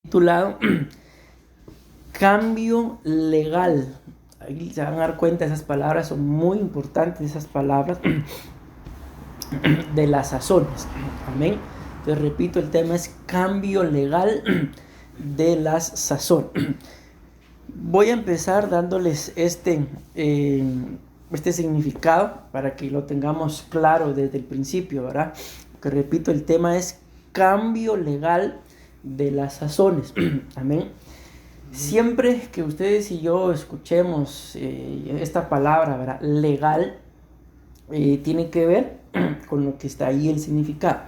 Titulado Cambio legal. Ahí se van a dar cuenta, esas palabras son muy importantes, esas palabras de las sazones. Amén. Entonces repito, el tema es cambio legal de las sazones. Voy a empezar dándoles este significado para que lo tengamos claro desde el principio, ¿verdad? Porque repito, el tema es cambio legal de las sazones. Amén. Siempre que ustedes y yo escuchemos esta palabra, ¿verdad?, legal, tiene que ver con lo que está ahí el significado.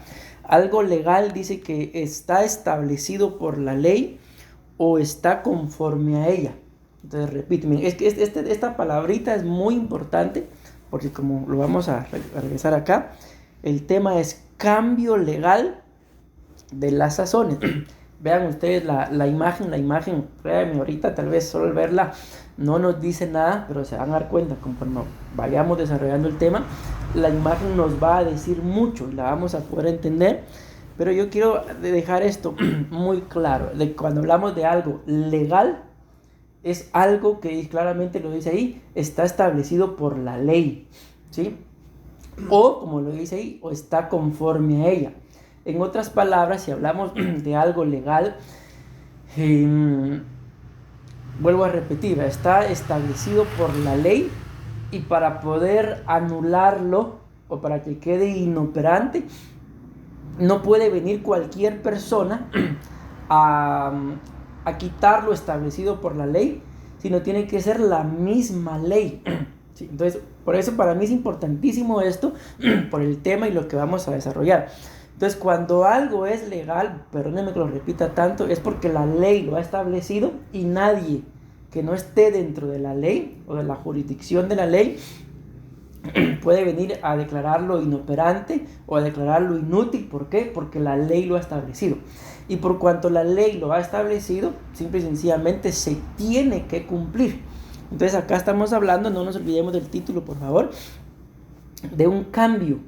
Algo legal dice que está establecido por la ley o está conforme a ella. Entonces repito, es que esta palabrita es muy importante porque, como lo vamos a regresar acá, el tema es cambio legal de las sazones. Vean ustedes la imagen, créanme, ahorita tal vez solo al verla no nos dice nada, pero se van a dar cuenta conforme vayamos desarrollando el tema, la imagen nos va a decir mucho y la vamos a poder entender. Pero yo quiero dejar esto muy claro, de cuando hablamos de algo legal, es algo que claramente lo dice ahí, está establecido por la ley, ¿sí? O, como lo dice ahí, o está conforme a ella. En otras palabras, si hablamos de algo legal, vuelvo a repetir, está establecido por la ley, y para poder anularlo o para que quede inoperante, no puede venir cualquier persona a quitar lo establecido por la ley, sino tiene que ser la misma ley. ¿Sí? Entonces, por eso para mí es importantísimo esto, por el tema y lo que vamos a desarrollar. Entonces, cuando algo es legal, perdónenme que lo repita tanto, es porque la ley lo ha establecido y nadie que no esté dentro de la ley o de la jurisdicción de la ley puede venir a declararlo inoperante o a declararlo inútil. ¿Por qué? Porque la ley lo ha establecido. Y por cuanto la ley lo ha establecido, simple y sencillamente se tiene que cumplir. Entonces acá estamos hablando, no nos olvidemos del título, por favor, de un cambio,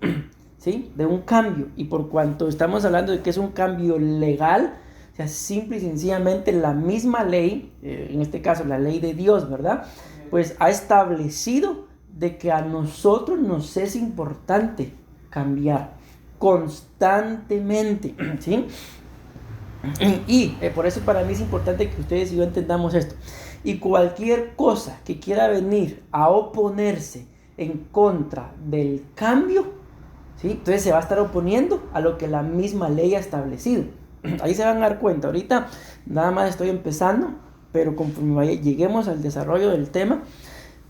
¿sí? De un cambio. Y por cuanto estamos hablando de que es un cambio legal, o sea, simple y sencillamente la misma ley, en este caso la ley de Dios, ¿verdad?, pues ha establecido de que a nosotros nos es importante cambiar constantemente, ¿sí? Y por eso para mí es importante que ustedes y yo entendamos esto. Y cualquier cosa que quiera venir a oponerse en contra del cambio, ¿sí?, entonces se va a estar oponiendo a lo que la misma ley ha establecido. Ahí se van a dar cuenta. Ahorita nada más estoy empezando, pero conforme lleguemos al desarrollo del tema,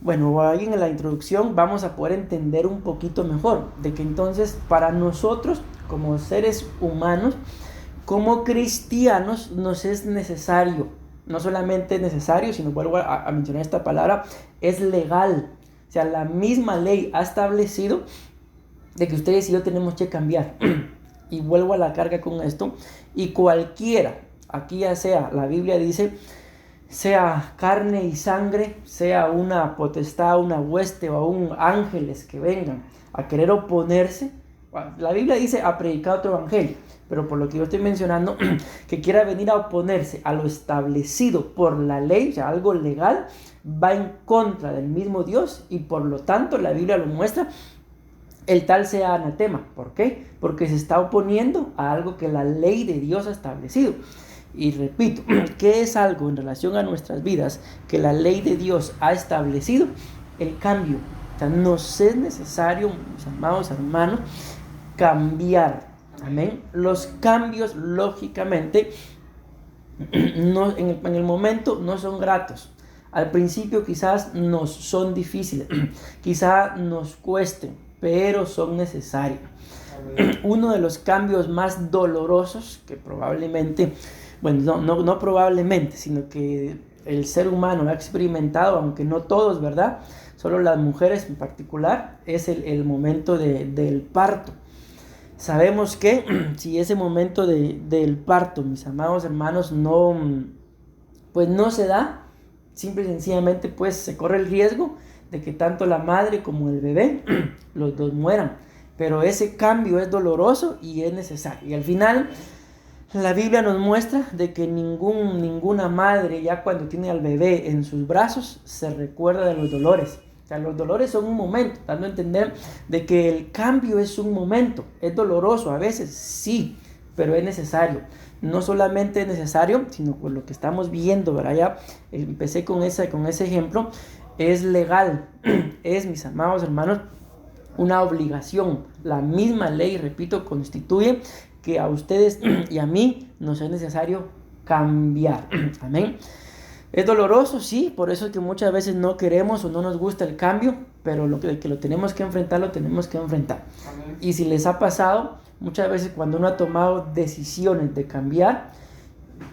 bueno, ahí en la introducción vamos a poder entender un poquito mejor de que entonces para nosotros como seres humanos, como cristianos, nos es necesario, no solamente es necesario, sino vuelvo a mencionar esta palabra, es legal. O sea, la misma ley ha establecido de que ustedes y yo tenemos que cambiar. Y vuelvo a la carga con esto. Y cualquiera, aquí ya sea, la Biblia dice, sea carne y sangre, sea una potestad, una hueste o aún ángeles que vengan a querer oponerse, la Biblia dice a predicar otro evangelio, pero por lo que yo estoy mencionando, que quiera venir a oponerse a lo establecido por la ley, o sea, algo legal, va en contra del mismo Dios, y por lo tanto la Biblia lo muestra, el tal sea anatema. ¿Por qué? Porque se está oponiendo a algo que la ley de Dios ha establecido. Y repito, ¿qué es algo en relación a nuestras vidas que la ley de Dios ha establecido? El cambio. O sea, nos es necesario, mis amados hermanos, cambiar. Amén. Los cambios, lógicamente, no, en el momento no son gratos. Al principio quizás nos son difíciles, quizás nos cuesten, pero son necesarios. Uno de los cambios más dolorosos que probablemente, bueno, no probablemente, sino que el ser humano ha experimentado, aunque no todos, ¿verdad?, solo las mujeres en particular, es el momento del parto. Sabemos que si ese momento del parto, mis amados hermanos, pues no se da, simple y sencillamente pues se corre el riesgo de que tanto la madre como el bebé, los dos mueran. Pero ese cambio es doloroso y es necesario. Y al final La Biblia nos muestra de que ninguna madre ya cuando tiene al bebé en sus brazos se recuerda de los dolores. O sea, los dolores son un momento, dando a entender de que el cambio es un momento. Es doloroso a veces, sí, pero es necesario. No solamente es necesario, sino por lo que estamos viendo, ¿verdad? Ya empecé con ese ejemplo, es legal, es, mis amados hermanos, una obligación. La misma ley, repito, constituye que a ustedes y a mí nos es necesario cambiar. Amén. Es doloroso, sí, por eso es que muchas veces no queremos o no nos gusta el cambio, pero lo que lo tenemos que enfrentar, lo tenemos que enfrentar. Amén. Y si les ha pasado, muchas veces cuando uno ha tomado decisiones de cambiar,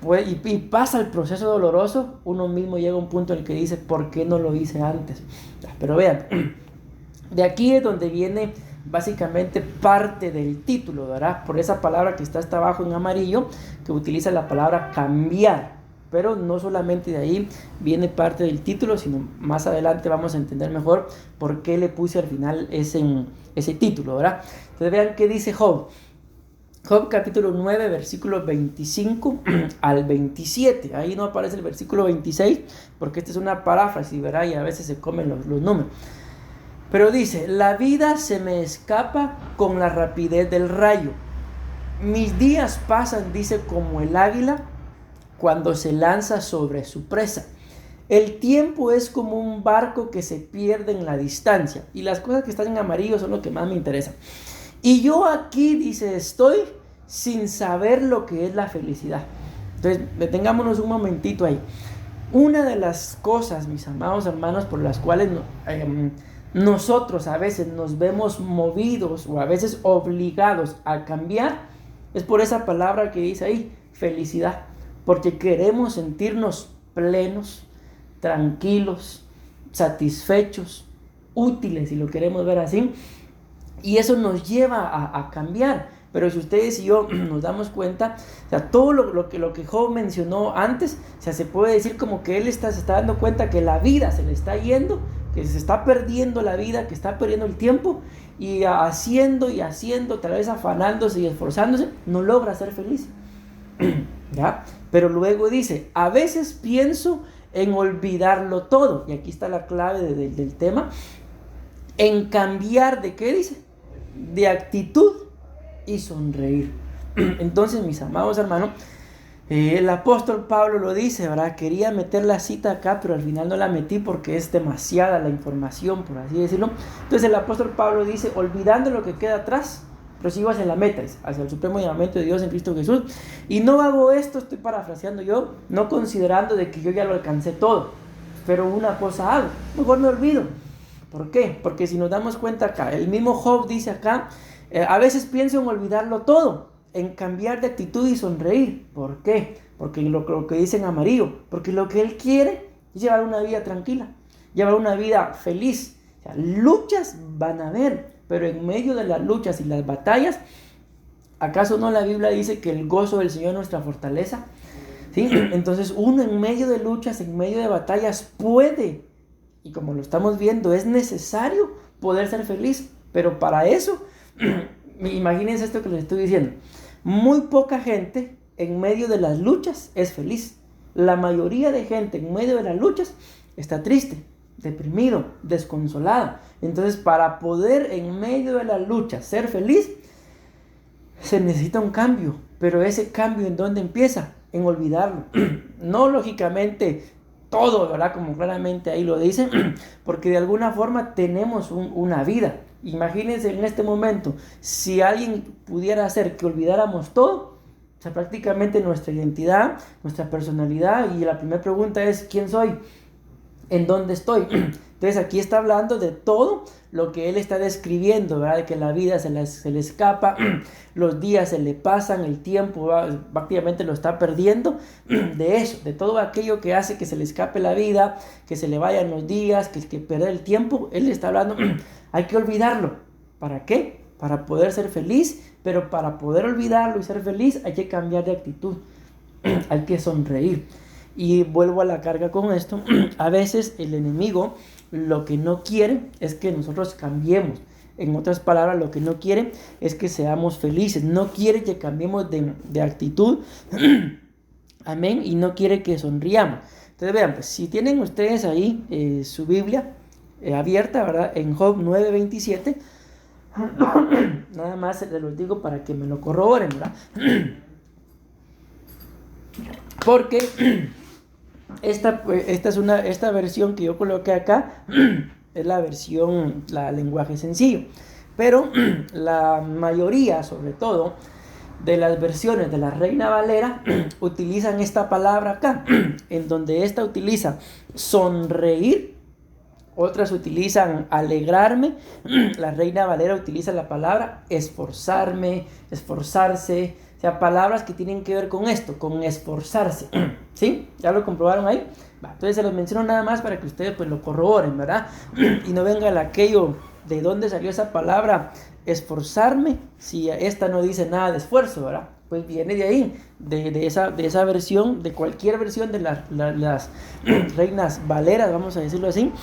pues, y pasa el proceso doloroso, uno mismo llega a un punto en el que dice, ¿por qué no lo hice antes? Pero vean, de aquí es donde viene básicamente parte del título, ¿verdad? Por esa palabra que está hasta abajo en amarillo, que utiliza la palabra cambiar. Pero no solamente de ahí viene parte del título, sino más adelante vamos a entender mejor por qué le puse al final ese título, ¿verdad? Entonces vean qué dice Job. Job capítulo 9, versículos 25 al 27. Ahí no aparece el versículo 26, porque esta es una paráfrasis, ¿verdad? Y a veces se comen los números. Pero dice, la vida se me escapa con la rapidez del rayo. Mis días pasan, dice, como el águila cuando se lanza sobre su presa. El tiempo es como un barco que se pierde en la distancia. Y las cosas que están en amarillo son lo que más me interesa. Y yo aquí, dice, estoy sin saber lo que es la felicidad. Entonces, detengámonos un momentito ahí. Una de las cosas, mis amados hermanos, por las cuales nosotros a veces nos vemos movidos o a veces obligados a cambiar, es por esa palabra que dice ahí, felicidad. Porque queremos sentirnos plenos, tranquilos, satisfechos, útiles, si lo queremos ver así. Y eso nos lleva a cambiar. Pero si ustedes y yo nos damos cuenta, o sea, todo lo que Job mencionó antes, o sea, se puede decir como que él se está dando cuenta que la vida se le está yendo, que se está perdiendo la vida, que está perdiendo el tiempo, y haciendo, tal vez afanándose y esforzándose, no logra ser feliz. ¿Ya? Pero luego dice, a veces pienso en olvidarlo todo, y aquí está la clave del tema, en cambiar de, ¿qué dice? De actitud y sonreír. Entonces, mis amados hermanos, el apóstol Pablo lo dice, ¿verdad? Quería meter la cita acá, pero al final no la metí porque es demasiada la información, por así decirlo. Entonces el apóstol Pablo dice, olvidando lo que queda atrás, prosigo hacia la meta, hacia el supremo llamamiento de Dios en Cristo Jesús. Y no hago esto, estoy parafraseando yo, no considerando de que yo ya lo alcancé todo, pero una cosa hago, mejor me olvido. ¿Por qué? Porque si nos damos cuenta acá, el mismo Job dice acá, a veces pienso en olvidarlo todo, en cambiar de actitud y sonreír. ¿Por qué? Porque lo que dice en amarillo, porque lo que él quiere es llevar una vida tranquila, llevar una vida feliz. O sea, luchas van a haber, pero en medio de las luchas y las batallas, ¿acaso no la Biblia dice que el gozo del Señor es nuestra fortaleza? ¿Sí? Entonces uno en medio de luchas, en medio de batallas puede, y como lo estamos viendo, es necesario poder ser feliz, pero para eso, imagínense esto que les estoy diciendo, muy poca gente en medio de las luchas es feliz. La mayoría de gente en medio de las luchas está triste, deprimido, desconsolada. Entonces, para poder en medio de la lucha ser feliz, se necesita un cambio. Pero ese cambio, ¿en dónde empieza? En olvidarlo. No lógicamente todo, ¿verdad? Como claramente ahí lo dice, porque de alguna forma tenemos una vida. Imagínense en este momento, si alguien pudiera hacer que olvidáramos todo, o sea, prácticamente nuestra identidad, nuestra personalidad, y la primera pregunta es, ¿quién soy? ¿En dónde estoy? Entonces aquí está hablando de todo lo que él está describiendo, ¿verdad? De que la vida se le escapa, los días se le pasan, el tiempo prácticamente lo está perdiendo, de eso, de todo aquello que hace que se le escape la vida, que se le vayan los días, que perder el tiempo, él está hablando, hay que olvidarlo. ¿Para qué? Para poder ser feliz, pero para poder olvidarlo y ser feliz hay que cambiar de actitud, hay que sonreír. Y vuelvo a la carga con esto, a veces el enemigo lo que no quiere es que nosotros cambiemos En otras palabras, lo que no quiere es que seamos felices, no quiere que cambiemos de actitud, amén, y no quiere que sonriamos. Entonces vean, pues si tienen ustedes ahí su Biblia abierta, ¿verdad? En Job 9:27, nada más se los digo para que me lo corroboren, ¿verdad? Porque esta versión que yo coloqué acá es la versión, la lenguaje sencillo, pero la mayoría, sobre todo, de las versiones de la Reina Valera utilizan esta palabra acá, en donde esta utiliza sonreír, otras utilizan alegrarme, la Reina Valera utiliza la palabra esforzarme, esforzarse, o sea, palabras que tienen que ver con esto, con esforzarse, ¿sí? ¿Ya lo comprobaron ahí? Entonces se los menciono nada más para que ustedes pues lo corroboren, ¿verdad? Y no venga aquello de dónde salió esa palabra esforzarme, si esta no dice nada de esfuerzo, ¿verdad? Pues viene de ahí, de esa versión, de cualquier versión de las Reinas Valeras, vamos a decirlo así.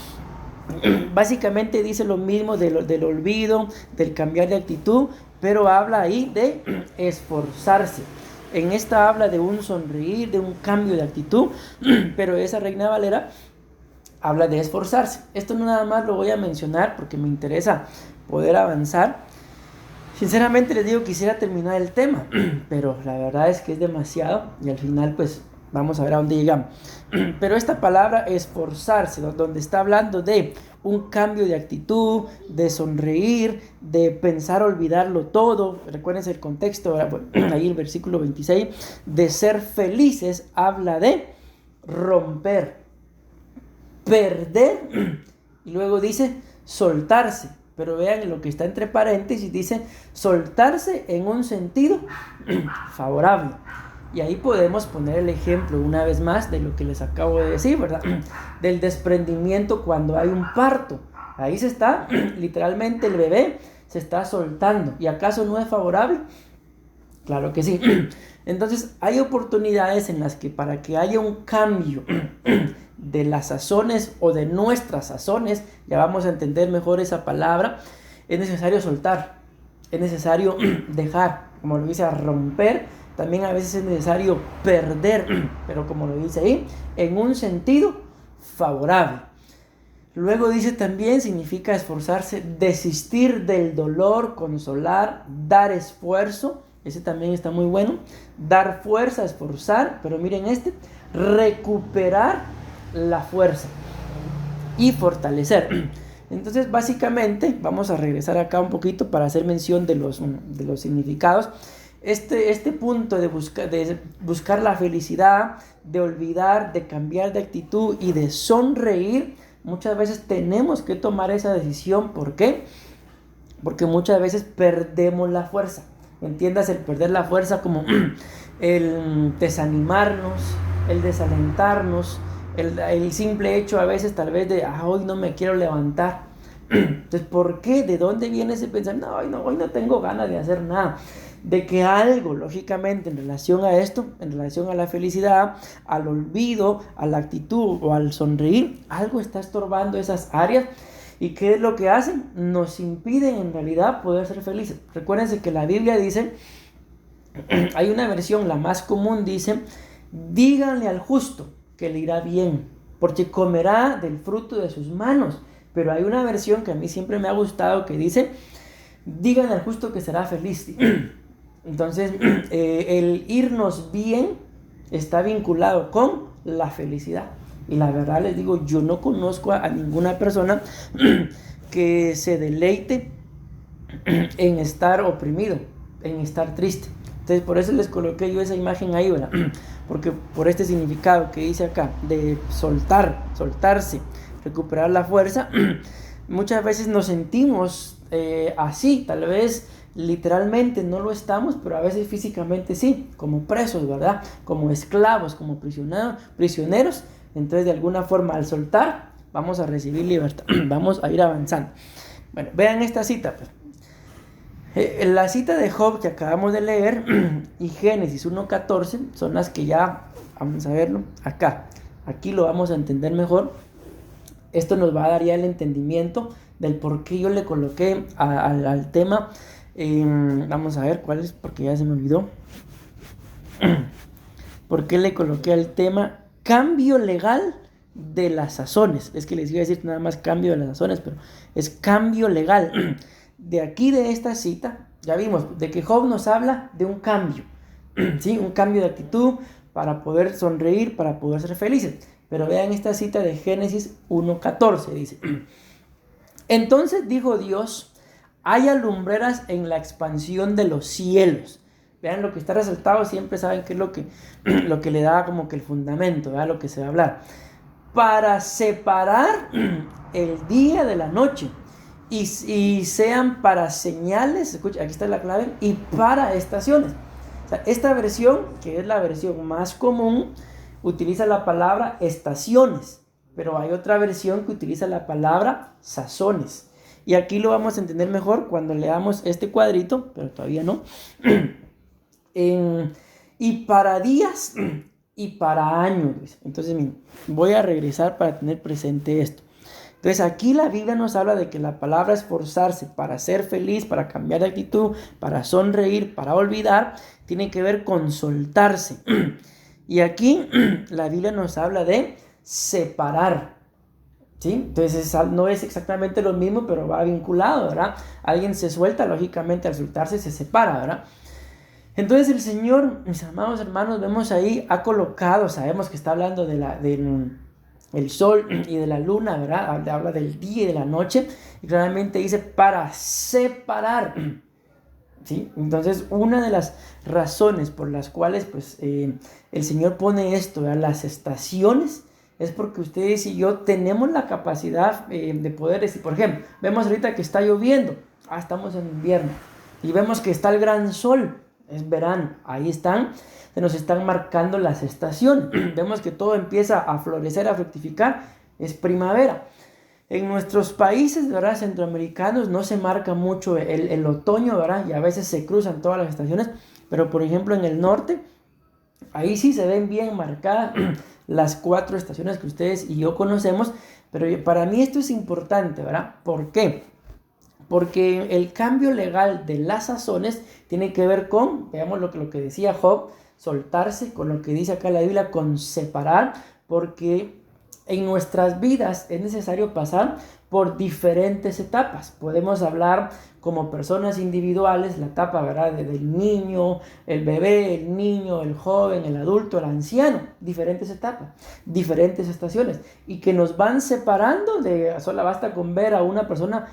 Básicamente dice lo mismo del olvido, del cambiar de actitud, pero habla ahí de esforzarse. En esta habla de un sonreír, de un cambio de actitud, pero esa Reina Valera habla de esforzarse. Esto no nada más lo voy a mencionar porque me interesa poder avanzar. Sinceramente les digo, quisiera terminar el tema, pero la verdad es que es demasiado y al final pues vamos a ver a dónde llegamos. Pero esta palabra esforzarse, donde está hablando de un cambio de actitud, de sonreír, de pensar olvidarlo todo. Recuérdense el contexto, ahí el versículo 26, de ser felices, habla de romper, perder, y luego dice soltarse. Pero vean lo que está entre paréntesis, dice soltarse en un sentido favorable. Y ahí podemos poner el ejemplo una vez más de lo que les acabo de decir, ¿verdad? Del desprendimiento cuando hay un parto. Ahí se está, literalmente el bebé se está soltando. ¿Y acaso no es favorable? Claro que sí. Entonces hay oportunidades en las que para que haya un cambio de las sazones o de nuestras sazones, ya vamos a entender mejor esa palabra, es necesario soltar, es necesario dejar, como lo dice, romper. También a veces es necesario perder, pero como lo dice ahí, en un sentido favorable. Luego dice también, significa esforzarse, desistir del dolor, consolar, dar esfuerzo. Ese también está muy bueno. Dar fuerza, esforzar, pero miren recuperar la fuerza y fortalecer. Entonces básicamente vamos a regresar acá un poquito para hacer mención de los significados. Este punto de buscar la felicidad, de olvidar, de cambiar de actitud y de sonreír, muchas veces tenemos que tomar esa decisión. ¿Por qué? Porque muchas veces perdemos la fuerza. Entiendas el perder la fuerza como el desanimarnos, el desalentarnos, el simple hecho a veces tal vez de hoy no me quiero levantar. Entonces, ¿por qué? ¿De dónde viene ese pensamiento? Hoy no tengo ganas de hacer nada. De que algo, lógicamente, en relación a esto, en relación a la felicidad, al olvido, a la actitud o al sonreír, algo está estorbando esas áreas. ¿Y qué es lo que hacen? Nos impiden en realidad poder ser felices. Recuérdense que la Biblia dice, hay una versión, la más común, dice, díganle al justo que le irá bien, porque comerá del fruto de sus manos. Pero hay una versión que a mí siempre me ha gustado que dice, díganle al justo que será feliz. Entonces, el irnos bien está vinculado con la felicidad. Y la verdad les digo, yo no conozco a ninguna persona que se deleite en estar oprimido, en estar triste. Entonces, por eso les coloqué yo esa imagen ahí, ¿verdad? Porque por este significado que dice acá, de soltarse, recuperar la fuerza, muchas veces nos sentimos así, tal vez literalmente no lo estamos, pero a veces físicamente sí, como presos, ¿verdad? Como esclavos, como prisioneros. Entonces, de alguna forma, al soltar, vamos a recibir libertad, vamos a ir avanzando. Bueno, vean esta cita, pues. La cita de Job que acabamos de leer y Génesis 1:14 son las que ya vamos a verlo acá. Aquí lo vamos a entender mejor. Esto nos va a dar ya el entendimiento del por qué yo le coloqué al tema. Vamos a ver cuál es, porque ya se me olvidó. ¿Por qué le coloqué al tema cambio legal de las sazones? Es que les iba a decir nada más cambio de las sazones, pero es cambio legal. De aquí, de esta cita, ya vimos de que Job nos habla de un cambio, ¿sí? Un cambio de actitud para poder sonreír, para poder ser felices. Pero vean esta cita de Génesis 1:14, dice: entonces dijo Dios, haya lumbreras en la expansión de los cielos. Vean lo que está resaltado, siempre saben qué es lo que le da como que el fundamento, ¿verdad? Lo que se va a hablar. Para separar el día de la noche y sean para señales, escucha, aquí está la clave, y para estaciones. O sea, esta versión, que es la versión más común, utiliza la palabra estaciones, pero hay otra versión que utiliza la palabra sazones. Y aquí lo vamos a entender mejor cuando leamos este cuadrito, pero todavía no. Y para días y para años. Entonces, miren, voy a regresar para tener presente esto. Entonces, aquí la Biblia nos habla de que la palabra esforzarse para ser feliz, para cambiar de actitud, para sonreír, para olvidar, tiene que ver con soltarse. Y aquí la Biblia nos habla de separar, ¿sí? Entonces no es exactamente lo mismo, pero va vinculado, ¿verdad? Alguien se suelta, lógicamente al soltarse se separa, ¿verdad? Entonces el Señor, mis amados hermanos, vemos ahí, ha colocado, sabemos que está hablando del sol y de la luna, ¿verdad? Habla del día y de la noche, y claramente dice para separar, ¿sí? Entonces una de las razones por las cuales pues, el Señor pone esto, ¿verdad? Las estaciones, es porque ustedes y yo tenemos la capacidad de poder decir, por ejemplo, vemos ahorita que está lloviendo, estamos en invierno, y vemos que está el gran sol, es verano, ahí están, se nos están marcando las estaciones. Vemos que todo empieza a florecer, a fructificar, es primavera. En nuestros países, ¿verdad?, centroamericanos no se marca mucho el otoño, ¿verdad? Y a veces se cruzan todas las estaciones, pero por ejemplo en el norte, ahí sí se ven bien marcadas las 4 estaciones que ustedes y yo conocemos, pero para mí esto es importante, ¿verdad? ¿Por qué? Porque el cambio legal de las sazones tiene que ver con, veamos lo que decía Job, soltarse, con lo que dice acá la Biblia, con separar, porque en nuestras vidas es necesario pasar por diferentes etapas. Podemos hablar como personas individuales, la etapa, ¿verdad?, del niño, el bebé, el niño, el joven, el adulto, el anciano, diferentes etapas, diferentes estaciones, y que nos van separando. Solo basta con ver a una persona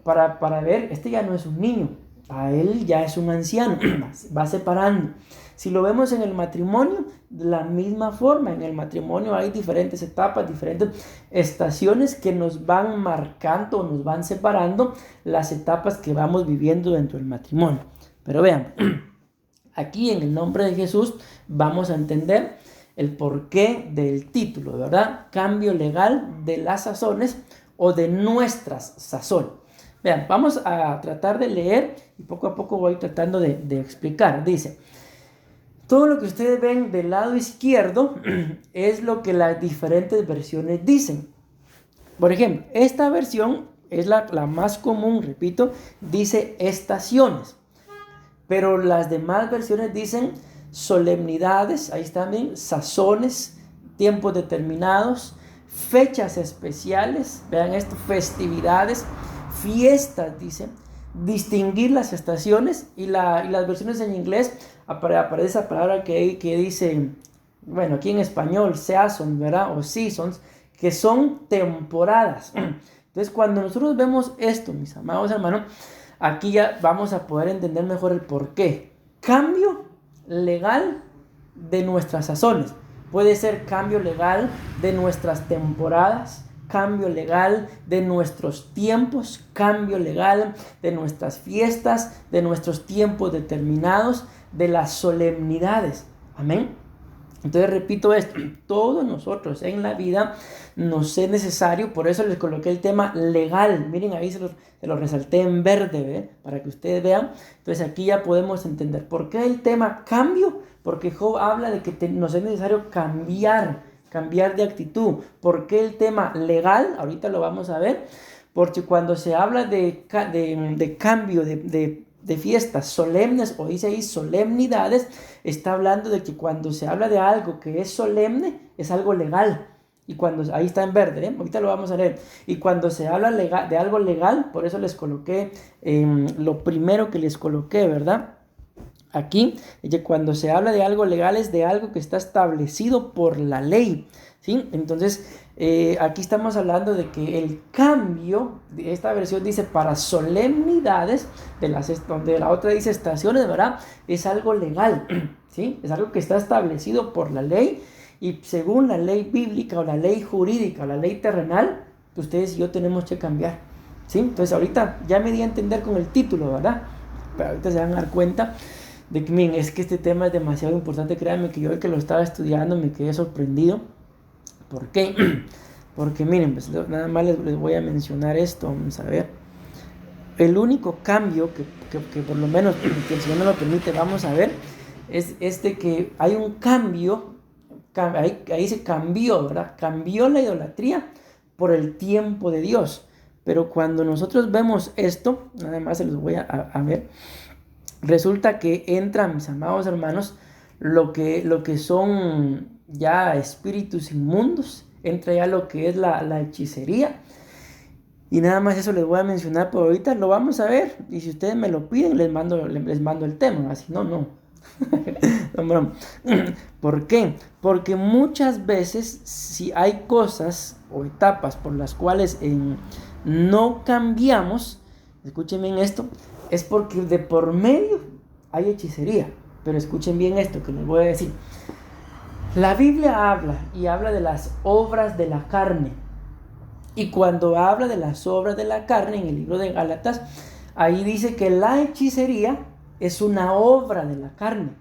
para ver, este ya no es un niño, a él ya es un anciano, va separando. Si lo vemos en el matrimonio, de la misma forma, en el matrimonio hay diferentes etapas, diferentes estaciones que nos van marcando, nos van separando las etapas que vamos viviendo dentro del matrimonio. Pero vean, aquí en el nombre de Jesús vamos a entender el porqué del título, ¿verdad? Cambio legal de las sazones o de nuestras sazones. Vean, vamos a tratar de leer y poco a poco voy tratando de explicar. Dice: todo lo que ustedes ven del lado izquierdo es lo que las diferentes versiones dicen. Por ejemplo, esta versión es la más común, repito, dice estaciones. Pero las demás versiones dicen solemnidades, ahí están bien, sazones, tiempos determinados, fechas especiales, vean esto, festividades, fiestas, dice, distinguir las estaciones, y las versiones en inglés aparece esa palabra que dice, bueno, aquí en español, season, ¿verdad? O seasons, que son temporadas. Entonces, cuando nosotros vemos esto, mis amados hermanos, aquí ya vamos a poder entender mejor el porqué. Cambio legal de nuestras sazones. Puede ser cambio legal de nuestras temporadas, cambio legal de nuestros tiempos, cambio legal de nuestras fiestas, de nuestros tiempos determinados, de las solemnidades. Amén. Entonces repito esto, todos nosotros en la vida nos es necesario, por eso les coloqué el tema legal. Miren, ahí se lo resalté en verde, ¿ve? Para que ustedes vean. Entonces aquí ya podemos entender por qué el tema cambio, porque Job habla de que nos es necesario cambiar de actitud. ¿Por qué el tema legal? Ahorita lo vamos a ver. Porque cuando se habla de cambio de fiestas solemnes, o dice ahí solemnidades, está hablando de que cuando se habla de algo que es solemne, es algo legal. Y cuando, ahí está en verde, ahorita lo vamos a leer. Y cuando se habla de algo legal, por eso les coloqué lo primero que les coloqué, ¿verdad? Aquí, cuando se habla de algo legal es de algo que está establecido por la ley, ¿sí? Entonces, aquí estamos hablando de que el cambio, de esta versión dice para solemnidades, donde la otra dice estaciones, ¿verdad? Es algo legal, ¿sí? Es algo que está establecido por la ley. Y según la ley bíblica o la ley jurídica o la ley terrenal, ustedes y yo tenemos que cambiar, ¿sí? Entonces ahorita ya me di a entender con el título, ¿verdad? Pero ahorita se van a dar cuenta de que, miren, es que este tema es demasiado importante. Créanme que yo el que lo estaba estudiando me quedé sorprendido. ¿Por qué? Porque miren, pues, nada más les voy a mencionar esto, vamos a ver. El único cambio que por lo menos, que el Señor me lo permite, vamos a ver, es de que hay un cambio. Ahí se cambió, ¿verdad? Cambió la idolatría por el tiempo de Dios. Pero cuando nosotros vemos esto, nada más se los voy a ver, resulta que entra, mis amados hermanos, lo que son ya espíritus inmundos, entra ya lo que es la hechicería. Y nada más eso les voy a mencionar por ahorita, lo vamos a ver. Y si ustedes me lo piden, les mando el tema, así no. No. ¿Por qué? Porque muchas veces si hay cosas o etapas por las cuales no cambiamos, escuchen bien esto, es porque de por medio hay hechicería. Pero escuchen bien esto que les voy a decir. La Biblia habla de las obras de la carne. Y cuando habla de las obras de la carne en el libro de Gálatas, ahí dice que la hechicería es una obra de la carne.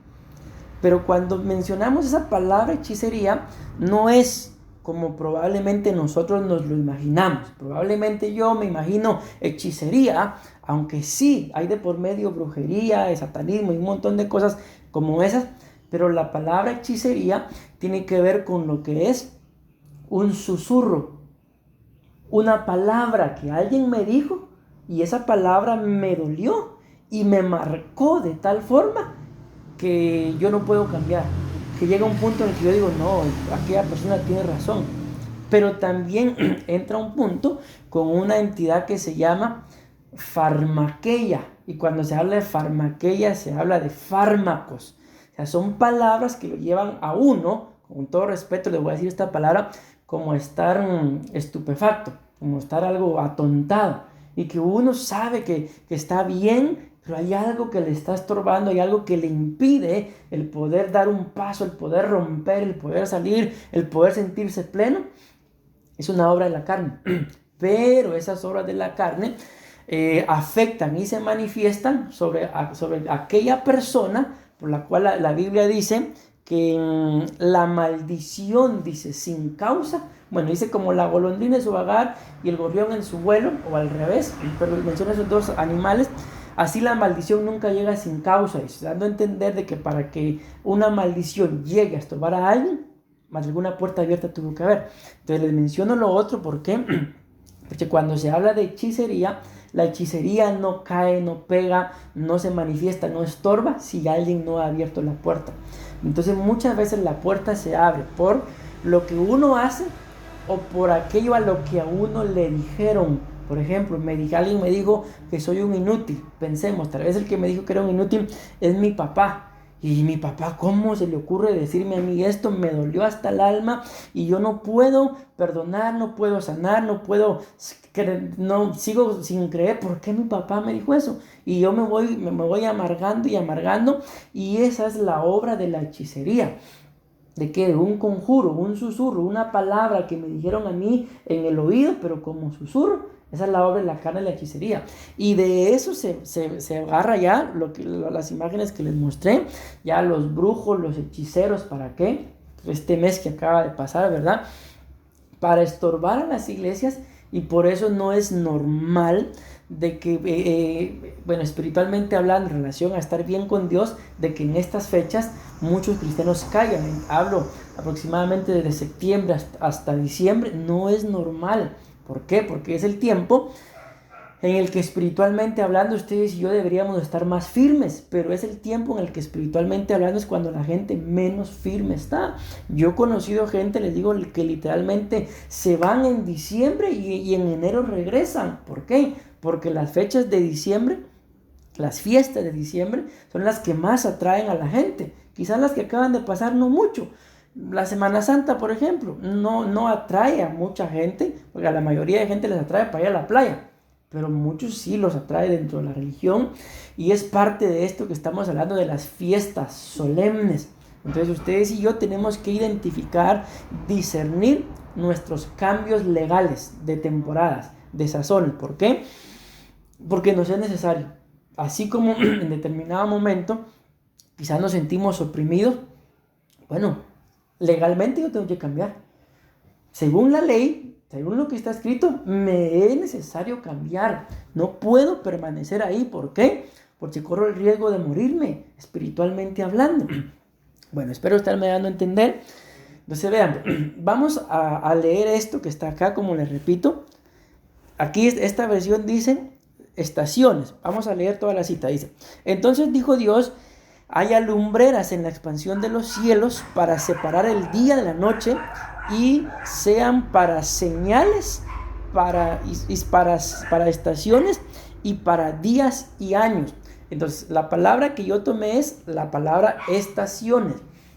Pero cuando mencionamos esa palabra hechicería, no es como probablemente nosotros nos lo imaginamos. Probablemente yo me imagino hechicería, aunque sí hay de por medio brujería, satanismo y un montón de cosas como esas, pero la palabra hechicería tiene que ver con lo que es un susurro, una palabra que alguien me dijo y esa palabra me dolió y me marcó de tal forma que yo no puedo cambiar, que llega un punto en el que yo digo, no, aquella persona tiene razón. Pero también entra un punto con una entidad que se llama farmaqueia, y cuando se habla de farmaqueia se habla de fármacos, o sea, son palabras que lo llevan a uno, con todo respeto le voy a decir esta palabra, como estar estupefacto, como estar algo atontado, y que uno sabe que está bien, pero hay algo que le está estorbando, hay algo que le impide el poder dar un paso, el poder romper, el poder salir, el poder sentirse pleno. Es una obra de la carne, pero esas obras de la carne afectan y se manifiestan sobre aquella persona por la cual la Biblia dice que la maldición, dice, sin causa, bueno, dice como la golondrina en su vagar y el gorrión en su vuelo, o al revés, pero menciona esos dos animales. Así la maldición nunca llega sin causa, dando a entender de que para que una maldición llegue a estorbar a alguien, más alguna puerta abierta tuvo que haber. Entonces les menciono lo otro, ¿por qué? Porque cuando se habla de hechicería, la hechicería no cae, no pega, no se manifiesta, no estorba si alguien no ha abierto la puerta. Entonces muchas veces la puerta se abre por lo que uno hace o por aquello a lo que a uno le dijeron. Por ejemplo, alguien me dijo que soy un inútil. Pensemos, tal vez el que me dijo que era un inútil es mi papá. Y mi papá, ¿cómo se le ocurre decirme a mí esto? Me dolió hasta el alma y yo no puedo perdonar, no puedo sanar, no sigo sin creer por qué mi papá me dijo eso. Y yo me voy amargando y amargando, y esa es la obra de la hechicería. De que un conjuro, un susurro, una palabra que me dijeron a mí en el oído, pero como susurro, esa es la obra de la carne de la hechicería. Y de eso se agarra ya las imágenes que les mostré, ya los brujos, los hechiceros, ¿para qué? Este mes que acaba de pasar, ¿verdad? Para estorbar a las iglesias, y por eso no es normal de que, espiritualmente hablando, en relación a estar bien con Dios, de que en estas fechas muchos cristianos caigan. Hablo aproximadamente desde septiembre hasta diciembre, no es normal. ¿Por qué? Porque es el tiempo en el que espiritualmente hablando ustedes y yo deberíamos estar más firmes, pero es el tiempo en el que espiritualmente hablando es cuando la gente menos firme está. Yo he conocido gente, les digo, que literalmente se van en diciembre y en enero regresan. ¿Por qué? Porque las fechas de diciembre, las fiestas de diciembre son las que más atraen a la gente. Quizás las que acaban de pasar no mucho. La Semana Santa, por ejemplo, no atrae a mucha gente, porque a la mayoría de gente les atrae para ir a la playa, pero muchos sí los atrae dentro de la religión y es parte de esto que estamos hablando de las fiestas solemnes. Entonces ustedes y yo tenemos que identificar, discernir nuestros cambios legales de temporadas, de sazón. ¿Por qué? Porque nos es necesario. Así como en determinado momento quizás nos sentimos oprimidos, bueno, legalmente yo tengo que cambiar. Según la ley, según lo que está escrito, me es necesario cambiar. No puedo permanecer ahí. ¿Por qué? Porque corro el riesgo de morirme, espiritualmente hablando. Bueno, espero estarme dando a entender. Entonces vean, vamos a leer esto que está acá, como les repito. Aquí esta versión dice estaciones. Vamos a leer toda la cita. Dice: entonces dijo Dios: haya lumbreras en la expansión de los cielos para separar el día de la noche y sean para señales, para estaciones y para días y años. Entonces, la palabra que yo tomé es la palabra estaciones,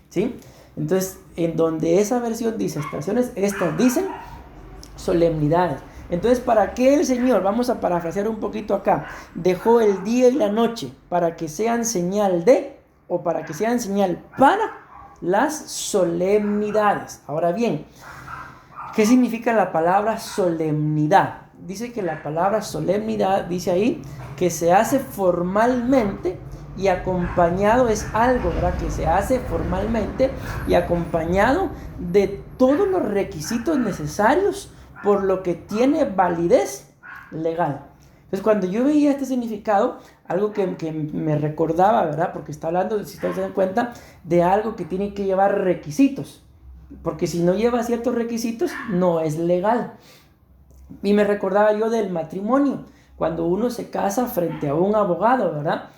¿sí? Entonces, en donde esa versión dice estaciones, estas dicen solemnidades. Entonces, ¿para qué el Señor? Vamos a parafrasear un poquito acá. Dejó el día y la noche para que sean señal de, o para que sean señal para las solemnidades. Ahora bien, ¿qué significa la palabra solemnidad? Dice que la palabra solemnidad, dice ahí, que se hace formalmente y acompañado, es algo, ¿verdad? Que se hace formalmente y acompañado de todos los requisitos necesarios, por lo que tiene validez legal. Entonces, cuando yo veía este significado, algo que me recordaba, ¿verdad? Porque está hablando, si ustedes se dan cuenta, de algo que tiene que llevar requisitos. Porque si no lleva ciertos requisitos, no es legal. Y me recordaba yo del matrimonio, cuando uno se casa frente a un abogado, ¿verdad?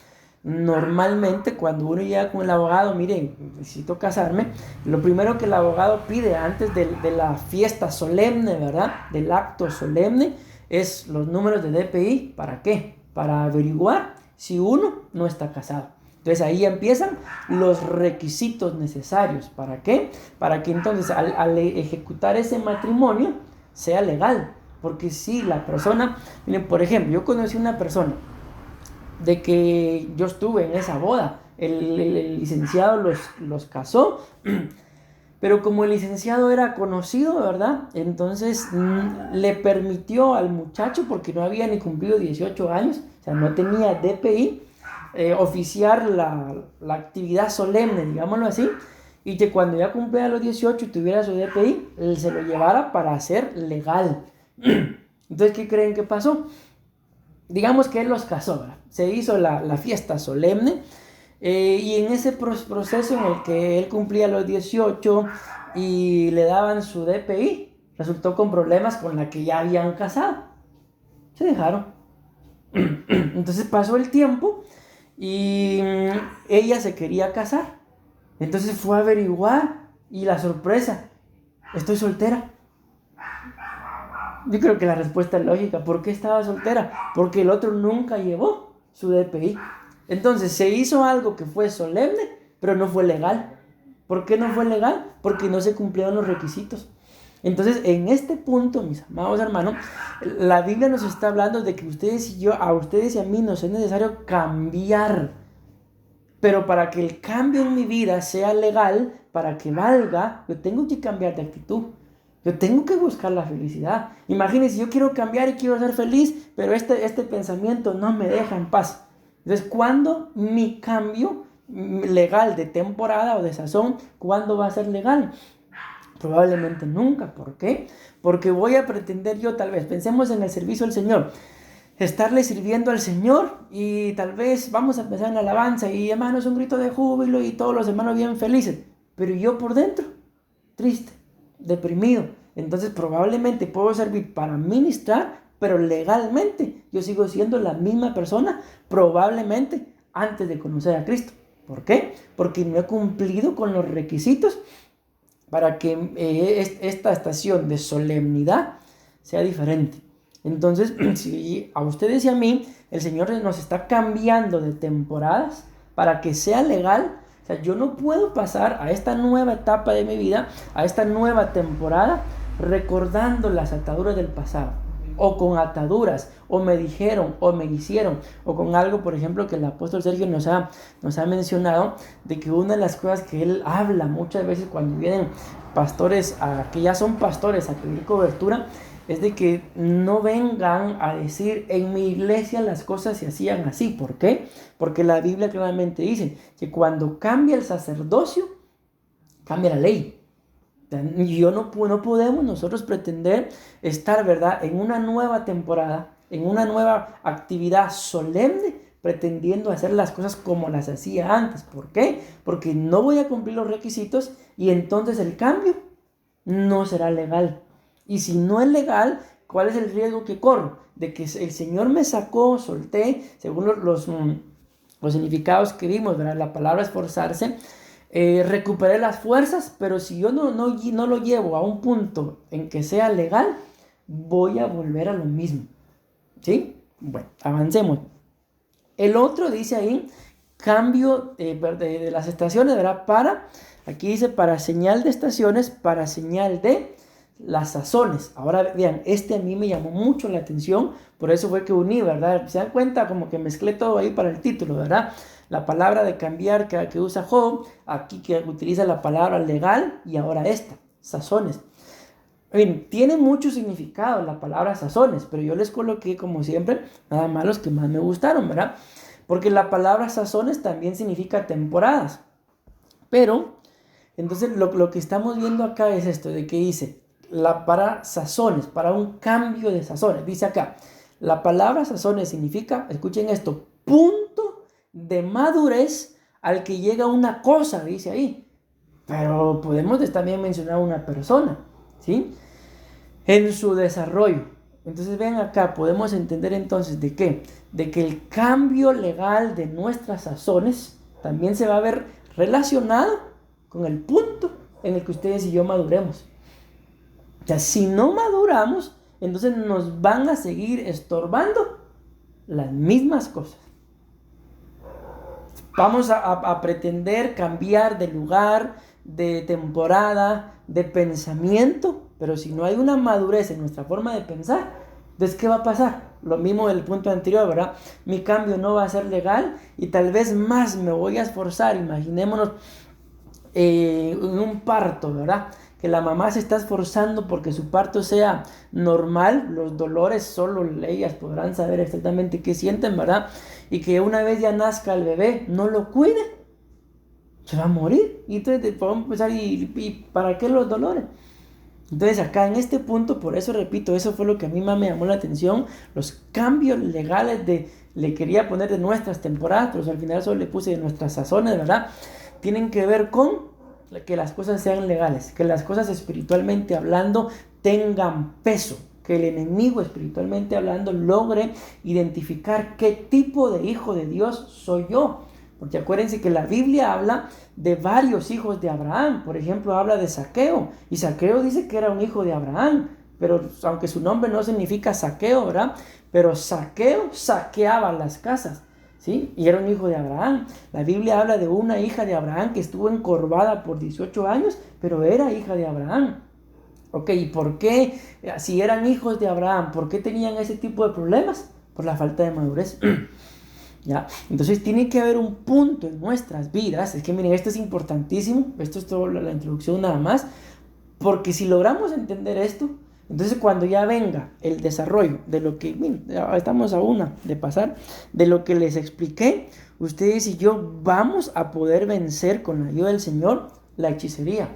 Normalmente cuando uno llega con el abogado, miren, necesito casarme, lo primero que el abogado pide antes de la fiesta solemne, ¿verdad? Del acto solemne, es los números de DPI. ¿Para qué? Para averiguar si uno no está casado. Entonces ahí empiezan los requisitos necesarios. ¿Para qué? Para que entonces al ejecutar ese matrimonio sea legal. Porque si la persona, miren, por ejemplo, yo conocí una persona de que yo estuve en esa boda, el licenciado los casó, pero como el licenciado era conocido, ¿verdad? Entonces le permitió al muchacho, porque no había ni cumplido 18 años, o sea, no tenía DPI, oficiar la actividad solemne, digámoslo así, y que cuando ya cumpliera los 18 y tuviera su DPI, él se lo llevara para hacer legal. Entonces, ¿qué creen que pasó? Digamos que él los casó, ¿verdad? Se hizo la fiesta solemne, y en ese proceso en el que él cumplía los 18 y le daban su DPI, resultó con problemas con la que ya habían casado. Se dejaron. Entonces pasó el tiempo y ella se quería casar. Entonces fue a averiguar y la sorpresa: estoy soltera. Yo creo que la respuesta es lógica. ¿Por qué estaba soltera? Porque el otro nunca llevó su DPI. Entonces se hizo algo que fue solemne, pero no fue legal. ¿Por qué no fue legal? Porque no se cumplieron los requisitos. Entonces, en este punto, mis amados hermanos, la Biblia nos está hablando de que a ustedes y a mí nos es necesario cambiar. Pero para que el cambio en mi vida sea legal, para que valga, yo tengo que cambiar de actitud. Yo tengo que buscar la felicidad. Imagínense, yo quiero cambiar y quiero ser feliz, pero este pensamiento no me deja en paz. Entonces, ¿cuándo mi cambio legal de temporada o de sazón, cuándo va a ser legal? Probablemente nunca. ¿Por qué? Porque voy a pretender yo, tal vez, pensemos en el servicio del Señor, estarle sirviendo al Señor y tal vez vamos a empezar en la alabanza y hermanos, un grito de júbilo y todos los hermanos bien felices, pero yo por dentro, triste, deprimido, entonces probablemente puedo servir para ministrar, pero legalmente yo sigo siendo la misma persona, probablemente antes de conocer a Cristo. ¿Por qué? Porque no he cumplido con los requisitos para que esta estación de solemnidad sea diferente. Entonces, si a ustedes y a mí el Señor nos está cambiando de temporadas para que sea legal, o sea, yo no puedo pasar a esta nueva etapa de mi vida, a esta nueva temporada, recordando las ataduras del pasado, o con ataduras, o me dijeron, o me hicieron, o con algo, por ejemplo, que el apóstol Sergio nos ha mencionado, de que una de las cosas que él habla muchas veces cuando vienen pastores, que ya son pastores, a pedir cobertura, es de que no vengan a decir en mi iglesia las cosas se hacían así. ¿Por qué? Porque la Biblia claramente dice que cuando cambia el sacerdocio, cambia la ley. Y no podemos nosotros pretender estar, ¿verdad?, en una nueva temporada, en una nueva actividad solemne, pretendiendo hacer las cosas como las hacía antes. ¿Por qué? Porque no voy a cumplir los requisitos y entonces el cambio no será legal. Y si no es legal, ¿cuál es el riesgo que corro? De que el Señor me sacó, solté, según los significados que vimos, ¿verdad? La palabra esforzarse, recuperé las fuerzas, pero si yo no lo llevo a un punto en que sea legal, voy a volver a lo mismo. ¿Sí? Bueno, avancemos. El otro dice ahí, cambio de las estaciones, ¿verdad? Aquí dice para señal de estaciones, para señal de las sazones. Ahora vean, a mí me llamó mucho la atención, por eso fue que uní, ¿verdad? Se dan cuenta como que mezclé todo ahí para el título, ¿verdad? La palabra de cambiar que usa Job, aquí que utiliza la palabra legal y ahora sazones. Bien, tiene mucho significado la palabra sazones, pero yo les coloqué como siempre nada más los que más me gustaron, ¿verdad? Porque la palabra sazones también significa temporadas. Pero, entonces lo que estamos viendo acá es esto, de que dice, para sazones, para un cambio de sazones. Dice acá, la palabra sazones significa, escuchen esto, punto de madurez al que llega una cosa, dice ahí. Pero podemos también mencionar una persona, ¿sí? En su desarrollo. Entonces ven acá, podemos entender entonces de qué, de que el cambio legal de nuestras sazones también se va a ver relacionado con el punto en el que ustedes y yo maduremos. O sea, si no maduramos, entonces nos van a seguir estorbando las mismas cosas. Vamos a pretender cambiar de lugar, de temporada, de pensamiento, pero si no hay una madurez en nuestra forma de pensar, entonces ¿qué va a pasar? Lo mismo del punto anterior, ¿verdad? Mi cambio no va a ser legal y tal vez más me voy a esforzar. Imaginémonos en un parto, ¿verdad? Que la mamá se está esforzando porque su parto sea normal, los dolores solo ellas podrán saber exactamente qué sienten, ¿verdad? Y que una vez ya nazca el bebé, no lo cuide, se va a morir. Y entonces podemos pensar, ¿y para qué los dolores? Entonces acá en este punto, por eso repito, eso fue lo que a mí más me llamó la atención, los cambios legales le quería poner de nuestras temporadas, pero al final solo le puse de nuestras sazones, ¿verdad? Tienen que ver con que las cosas sean legales, que las cosas espiritualmente hablando tengan peso, que el enemigo espiritualmente hablando logre identificar qué tipo de hijo de Dios soy yo. Porque acuérdense que la Biblia habla de varios hijos de Abraham. Por ejemplo, habla de Zaqueo. Y Zaqueo dice que era un hijo de Abraham. Pero aunque su nombre no significa saqueo, ¿verdad? Pero Zaqueo saqueaba las casas, ¿sí? Y era un hijo de Abraham. La Biblia habla de una hija de Abraham que estuvo encorvada por 18 años, pero era hija de Abraham. Ok, ¿y por qué? Si eran hijos de Abraham, ¿por qué tenían ese tipo de problemas? Por la falta de madurez. ¿Ya? Entonces tiene que haber un punto en nuestras vidas. Es que miren, esto es importantísimo. Esto es todo la introducción nada más. Porque si logramos entender esto, entonces cuando ya venga el desarrollo de lo que, miren, ya estamos a una de pasar, de lo que les expliqué, ustedes y yo vamos a poder vencer con la ayuda del Señor la hechicería,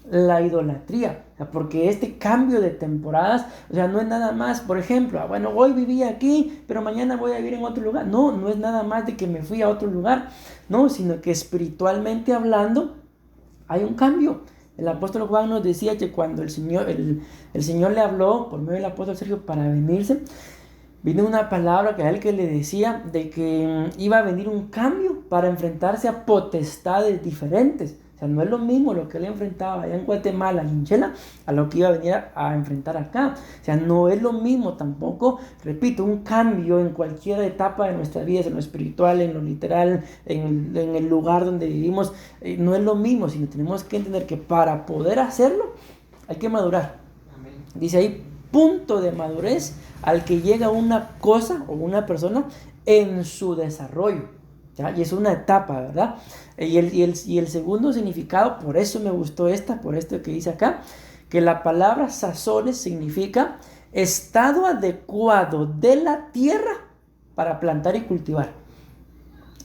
la idolatría, o sea, porque este cambio de temporadas, o sea, no es nada más, por ejemplo, bueno, hoy viví aquí, pero mañana voy a vivir en otro lugar. No es nada más de que me fui a otro lugar, no, sino que espiritualmente hablando hay un cambio. El apóstol Juan nos decía que cuando el Señor le habló por medio del apóstol Sergio para venirse, vino una palabra que a él que le decía de que iba a venir un cambio para enfrentarse a potestades diferentes. O sea, no es lo mismo lo que él enfrentaba allá en Guatemala y en Chela a lo que iba a venir a enfrentar acá. O sea, no es lo mismo tampoco, repito, un cambio en cualquier etapa de nuestras vidas, en lo espiritual, en lo literal, en el lugar donde vivimos. No es lo mismo, sino tenemos que entender que para poder hacerlo hay que madurar. Amén. Dice ahí, punto de madurez al que llega una cosa o una persona en su desarrollo. ¿Ya? Y es una etapa, ¿verdad? Y el segundo significado, por eso me gustó por esto que dice acá, que la palabra sazones significa estado adecuado de la tierra para plantar y cultivar.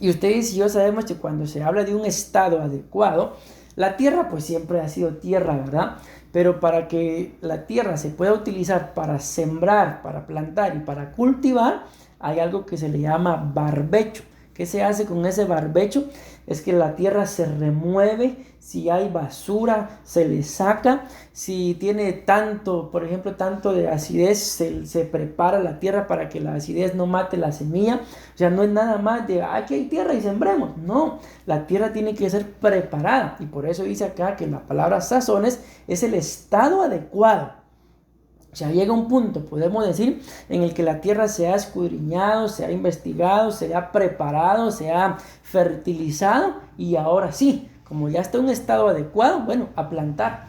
Y ustedes y yo sabemos que cuando se habla de un estado adecuado, la tierra pues siempre ha sido tierra, ¿verdad? Pero para que la tierra se pueda utilizar para sembrar, para plantar y para cultivar, hay algo que se le llama barbecho. ¿Qué se hace con ese barbecho? Es que la tierra se remueve, si hay basura se le saca, si tiene tanto, por ejemplo, tanto de acidez, se prepara la tierra para que la acidez no mate la semilla. O sea, no es nada más de, aquí hay tierra y sembremos. No, la tierra tiene que ser preparada. Y por eso dice acá que la palabra sazones es el estado adecuado. O sea, llega un punto, podemos decir, en el que la tierra se ha escudriñado, se ha investigado, se ha preparado, se ha fertilizado y ahora sí, como ya está en un estado adecuado, bueno, a plantar.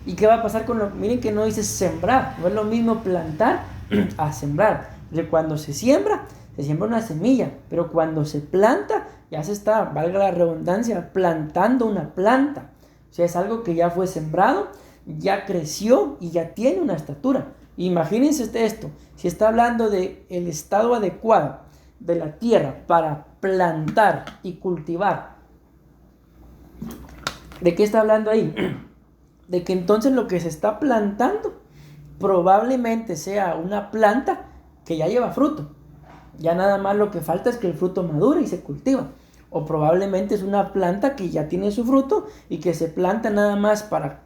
¿Y qué va a pasar con lo? Miren que no dice sembrar, no es lo mismo plantar a sembrar. Porque cuando se siembra una semilla, pero cuando se planta, ya se está, valga la redundancia, plantando una planta. O sea, es algo que ya fue sembrado, ya creció y ya tiene una estatura. Imagínense esto, si está hablando de el estado adecuado de la tierra para plantar y cultivar, ¿de qué está hablando ahí? De que entonces lo que se está plantando probablemente sea una planta que ya lleva fruto. Ya nada más lo que falta es que el fruto madure y se cultiva. O probablemente es una planta que ya tiene su fruto y que se planta nada más para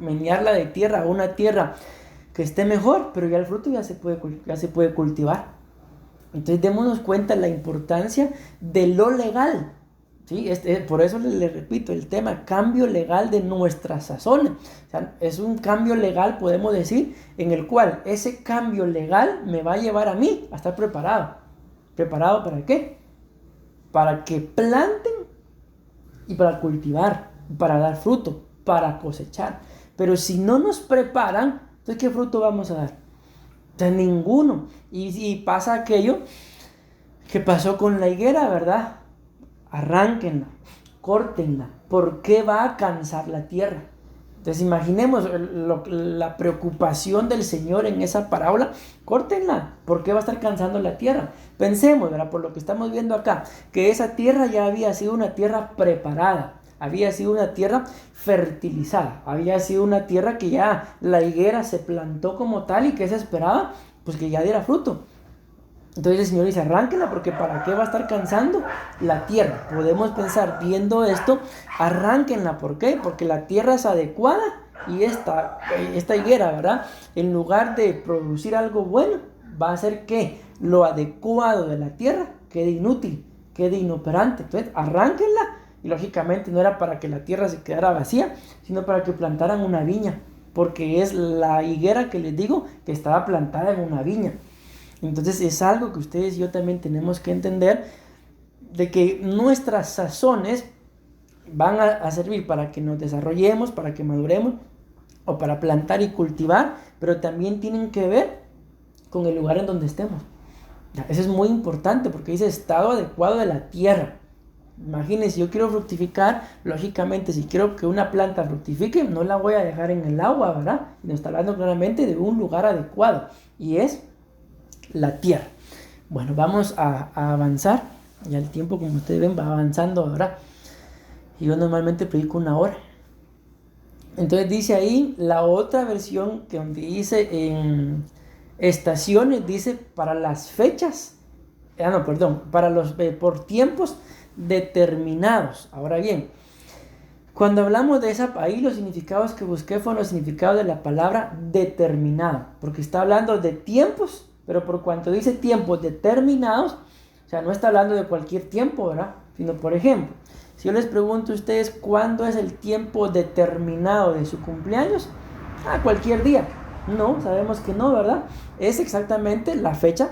menearla de tierra a una tierra que esté mejor, pero ya el fruto ya se puede cultivar. Entonces démonos cuenta la importancia de lo legal. ¿Sí? Por eso le repito el tema, cambio legal de nuestras sazones. O sea, es un cambio legal, podemos decir, en el cual ese cambio legal me va a llevar a mí a estar preparado. ¿Preparado para qué? Para que planten y para cultivar, para dar fruto, para cosechar. Pero si no nos preparan, entonces ¿qué fruto vamos a dar? De ninguno. Y pasa aquello que pasó con la higuera, ¿verdad? Arránquenla, córtenla. ¿Por qué va a cansar la tierra? Entonces imaginemos la preocupación del Señor en esa parábola. Córtenla. ¿Por qué va a estar cansando la tierra? Pensemos, ¿verdad? Por lo que estamos viendo acá, que esa tierra ya había sido una tierra preparada. Había sido una tierra fertilizada. Había sido una tierra que ya la higuera se plantó como tal y que se esperaba, pues que ya diera fruto. Entonces el Señor dice, arránquenla porque ¿para qué va a estar cansando la tierra? Podemos pensar, viendo esto, arránquenla. ¿Por qué? Porque la tierra es adecuada y esta higuera, ¿verdad? En lugar de producir algo bueno, va a hacer que lo adecuado de la tierra quede inútil, quede inoperante. Entonces, arránquenla. Y lógicamente no era para que la tierra se quedara vacía, sino para que plantaran una viña. Porque es la higuera que les digo que estaba plantada en una viña. Entonces es algo que ustedes y yo también tenemos que entender, de que nuestras sazones van a servir para que nos desarrollemos, para que maduremos o para plantar y cultivar, pero también tienen que ver con el lugar en donde estemos. Eso es muy importante porque dice estado adecuado de la tierra. Imagínense, yo quiero fructificar, lógicamente si quiero que una planta fructifique, no la voy a dejar en el agua, ¿verdad? Nos está hablando claramente de un lugar adecuado y es la tierra. Bueno, vamos a avanzar. Ya el tiempo, como ustedes ven, va avanzando ahora. Y yo normalmente predico 1 hora. Entonces dice ahí la otra versión que donde dice en estaciones, dice para las fechas. Para los por tiempos determinados. Ahora bien, Cuando hablamos de esa, ahí los significados que busqué fueron los significados de la palabra determinado, porque está hablando de tiempos, pero por cuanto dice tiempos determinados, o sea, no está hablando de cualquier tiempo, ¿verdad? Sino, por ejemplo, si yo les pregunto a ustedes cuándo es el tiempo determinado de su cumpleaños, cualquier día. No, sabemos que no, ¿verdad? Es exactamente la fecha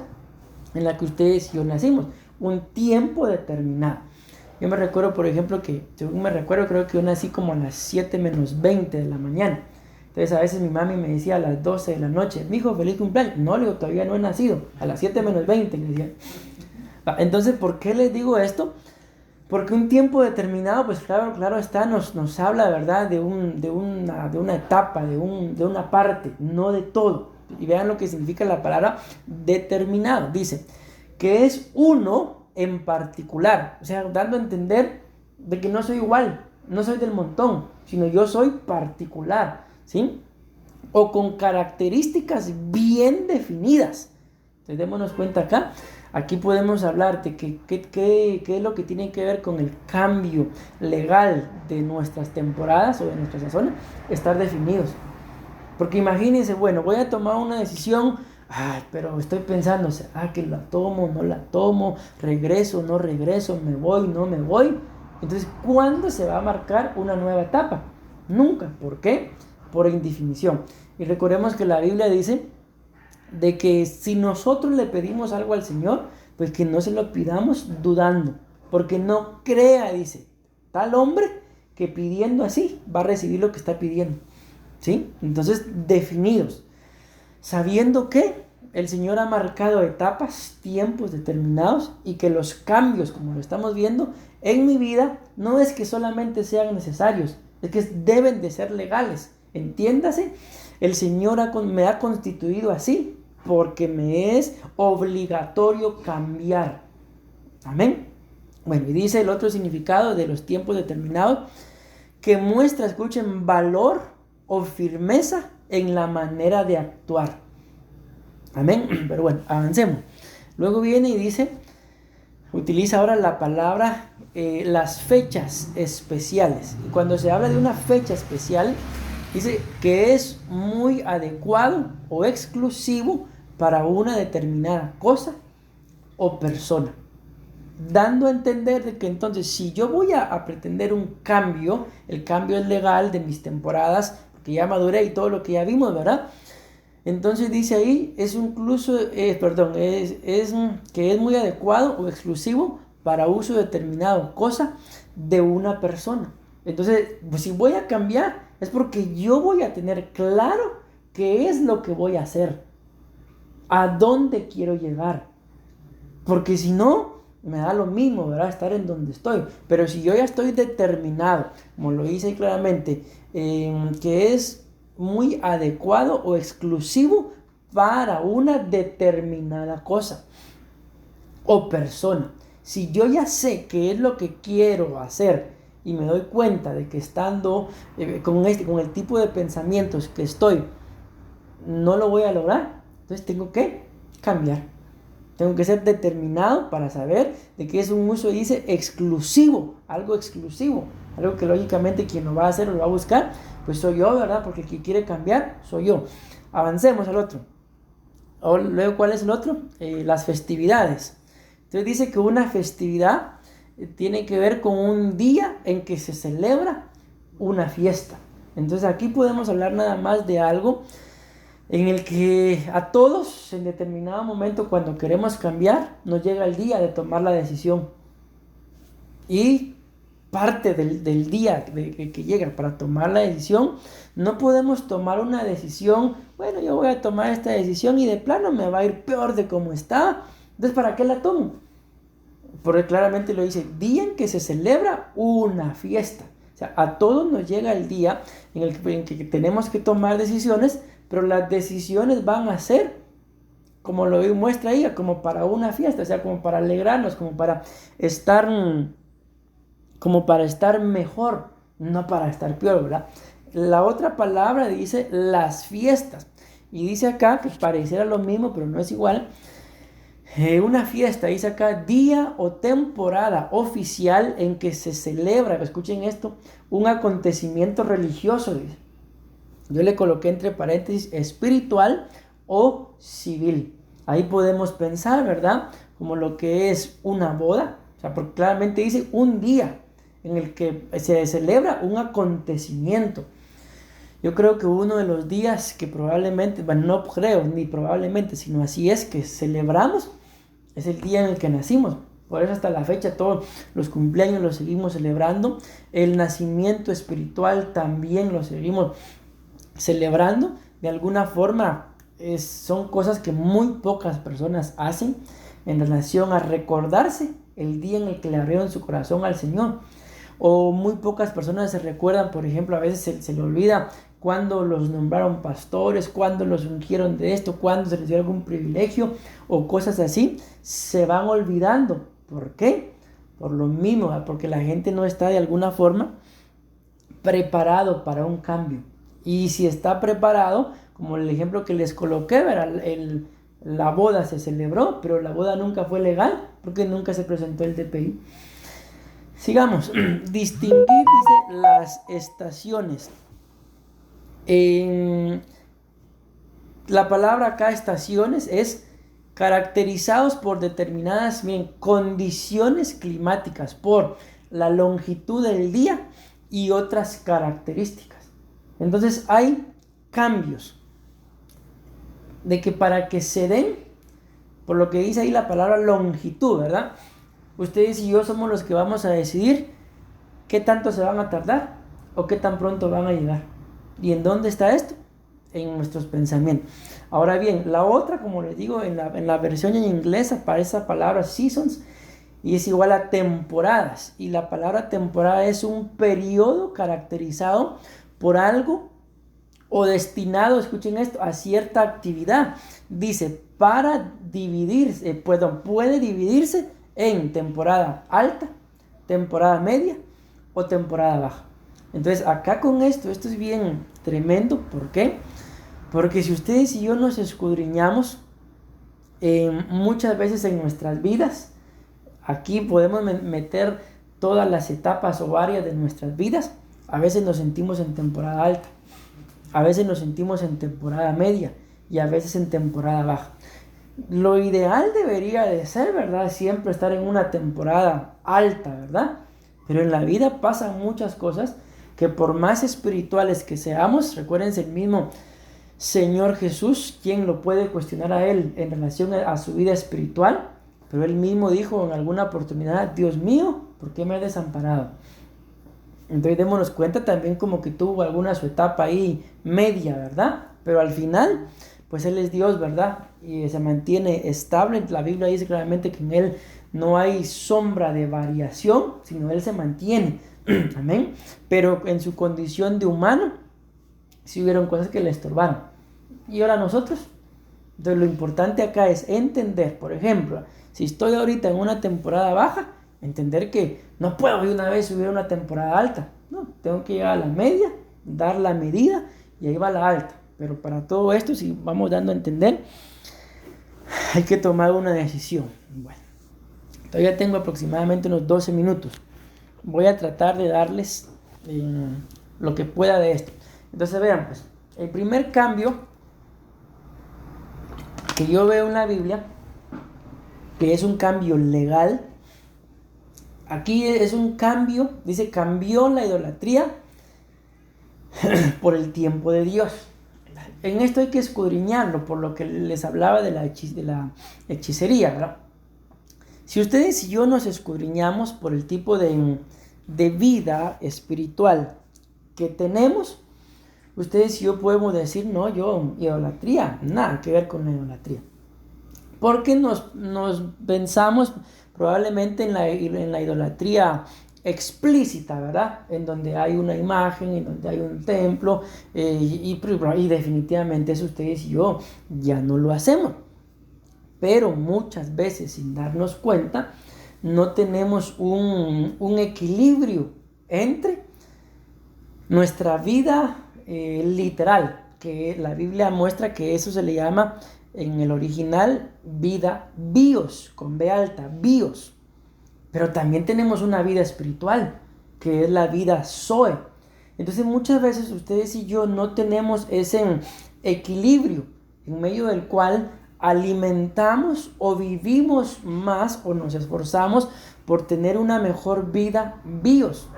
en la que ustedes y yo nacimos, un tiempo determinado. Yo me recuerdo, por ejemplo, que, según me recuerdo, creo que yo nací como a las 7 menos 20 de la mañana. Entonces a veces mi mami me decía a las 12 de la noche, mijo, feliz cumpleaños. No, le digo, todavía no he nacido, a las 7 menos 20, le decía. Entonces, ¿por qué les digo esto? Porque un tiempo determinado, pues claro está, nos habla, ¿verdad? De una etapa, de una parte, no de todo. Y vean lo que significa la palabra determinado. Dice que es uno en particular, o sea, dando a entender de que no soy igual, no soy del montón, sino yo soy particular, ¿sí? O con características bien definidas. Entonces démonos cuenta acá, aquí podemos hablar de qué es lo que tiene que ver con el cambio legal de nuestras temporadas o de nuestra sazón, estar definidos. Porque imagínense, bueno, voy a tomar una decisión, pero estoy pensando, que la tomo, no la tomo, regreso, no regreso, me voy, no me voy. Entonces, ¿cuándo se va a marcar una nueva etapa? Nunca. ¿Por qué? Por indefinición. Y recordemos que la Biblia dice de que si nosotros le pedimos algo al Señor, pues que no se lo pidamos dudando, porque no crea, dice, tal hombre que pidiendo así va a recibir lo que está pidiendo, ¿sí? Entonces, definidos, sabiendo que el Señor ha marcado etapas, tiempos determinados, y que los cambios, como lo estamos viendo, en mi vida, no es que solamente sean necesarios, es que deben de ser legales. Entiéndase, el Señor me ha constituido así, porque me es obligatorio cambiar. Amén. Bueno, y dice el otro significado de los tiempos determinados, que muestra, escuchen, valor o firmeza en la manera de actuar. Amén. Pero bueno, avancemos. Luego viene y dice, utiliza ahora la palabra las fechas especiales. Y cuando se habla de una fecha especial, dice que es muy adecuado o exclusivo para una determinada cosa o persona, dando a entender de que entonces si yo voy a pretender un cambio, el cambio es legal de mis temporadas, porque ya maduré y todo lo que ya vimos, ¿verdad? Entonces dice ahí, es incluso, que es muy adecuado o exclusivo para uso determinado cosa de una persona. Entonces, pues si voy a cambiar, es porque yo voy a tener claro qué es lo que voy a hacer, a dónde quiero llegar. Porque si no, me da lo mismo, ¿verdad? Estar en donde estoy. Pero si yo ya estoy determinado, como lo dice ahí claramente, que es muy adecuado o exclusivo para una determinada cosa o persona. Si yo ya sé qué es lo que quiero hacer y me doy cuenta de que estando con el tipo de pensamientos que estoy, no lo voy a lograr, entonces tengo que cambiar. Tengo que ser determinado para saber de que es un uso, dice, exclusivo, algo que lógicamente quien lo va a hacer o lo va a buscar, pues soy yo, ¿verdad? Porque el que quiere cambiar soy yo. Avancemos al otro. Luego, ¿cuál es el otro? Las festividades. Entonces dice que una festividad tiene que ver con un día en que se celebra una fiesta. Entonces aquí podemos hablar nada más de algo en el que a todos en determinado momento, cuando queremos cambiar, nos llega el día de tomar la decisión. Y parte del día que llega para tomar la decisión, no podemos tomar una decisión, bueno, yo voy a tomar esta decisión y de plano me va a ir peor de como estaba, entonces ¿para qué la tomo? Porque claramente lo dice, día en que se celebra una fiesta. O sea, a todos nos llega el día en el que tenemos que tomar decisiones, pero las decisiones van a ser, como lo muestra ahí, como para una fiesta, o sea, como para alegrarnos, como para estar mejor, no para estar peor, ¿verdad? La otra palabra dice las fiestas, y dice acá, que pareciera lo mismo, pero no es igual, Una fiesta, dice acá, día o temporada oficial en que se celebra, escuchen esto, un acontecimiento religioso, dice. Yo le coloqué entre paréntesis espiritual o civil. Ahí podemos pensar, ¿verdad? Como lo que es una boda. O sea, porque claramente dice un día en el que se celebra un acontecimiento. Yo creo que uno de los días que probablemente, bueno, no creo ni probablemente, sino así es que celebramos, es el día en el que nacimos. Por eso hasta la fecha todos los cumpleaños los seguimos celebrando. El nacimiento espiritual también lo seguimos celebrando. De alguna forma son cosas que muy pocas personas hacen en relación a recordarse el día en el que le abrieron su corazón al Señor. O muy pocas personas se recuerdan, por ejemplo, a veces se le olvida cuando los nombraron pastores, cuando los ungieron de esto, cuando se les dio algún privilegio o cosas así, se van olvidando. ¿Por qué? Por lo mismo, porque la gente no está de alguna forma preparado para un cambio. Y si está preparado, como el ejemplo que les coloqué, la boda se celebró, pero la boda nunca fue legal porque nunca se presentó el DPI. Sigamos. Distinguir, dice, las estaciones. La palabra acá, estaciones, es caracterizados por determinadas condiciones climáticas, por la longitud del día y otras características. Entonces hay cambios de que para que se den, por lo que dice ahí la palabra longitud, ¿verdad? Ustedes y yo somos los que vamos a decidir qué tanto se van a tardar o qué tan pronto van a llegar. ¿Y en dónde está esto? En nuestros pensamientos. Ahora bien, la otra, como les digo, en la versión en inglés aparece la palabra seasons y es igual a temporadas. Y la palabra temporada es un periodo caracterizado por algo o destinado, escuchen esto, a cierta actividad. Dice, para dividirse, puede dividirse en temporada alta, temporada media o temporada baja. Entonces acá con esto es bien tremendo. ¿Por qué? Porque si ustedes y yo nos escudriñamos muchas veces en nuestras vidas, aquí podemos meter todas las etapas o áreas de nuestras vidas. A veces nos sentimos en temporada alta, a veces nos sentimos en temporada media y a veces en temporada baja. Lo ideal debería de ser, ¿verdad? Siempre estar en una temporada alta, ¿verdad? Pero en la vida pasan muchas cosas que por más espirituales que seamos, recuérdense el mismo Señor Jesús, ¿quién lo puede cuestionar a él en relación a su vida espiritual? Pero él mismo dijo en alguna oportunidad, Dios mío, ¿por qué me has desamparado? Entonces démonos cuenta también como que tuvo alguna su etapa ahí media, ¿verdad? Pero al final, pues Él es Dios, ¿verdad? Y se mantiene estable. La Biblia dice claramente que en Él no hay sombra de variación, sino Él se mantiene. Amén. Pero en su condición de humano, sí hubieron cosas que le estorbaron. Y ahora nosotros. Entonces lo importante acá es entender, por ejemplo, si estoy ahorita en una temporada baja, entender que no puedo de una vez subir a una temporada alta. No, tengo que llegar a la media, dar la medida y ahí va la alta. Pero para todo esto, si vamos dando a entender, hay que tomar una decisión. Bueno, todavía tengo aproximadamente unos 12 minutos. Voy a tratar de darles lo que pueda de esto. Entonces vean, pues, el primer cambio que yo veo en la Biblia, que es un cambio legal, aquí es un cambio, dice, cambió la idolatría por el tiempo de Dios. En esto hay que escudriñarlo, por lo que les hablaba de la hechicería, ¿verdad? Si ustedes y yo nos escudriñamos por el tipo de vida espiritual que tenemos, ustedes y yo podemos decir, no, yo, idolatría, nada que ver con la idolatría. Porque nos pensamos probablemente en la idolatría explícita, ¿verdad? En donde hay una imagen, en donde hay un templo, y definitivamente eso ustedes y yo ya no lo hacemos. Pero muchas veces, sin darnos cuenta, no tenemos un equilibrio entre nuestra vida literal, que la Biblia muestra que eso se le llama en el original vida bios, con B alta, bios. Pero también tenemos una vida espiritual, que es la vida zoe. Entonces muchas veces ustedes y yo no tenemos ese equilibrio en medio del cual alimentamos o vivimos más o nos esforzamos por tener una mejor vida bios,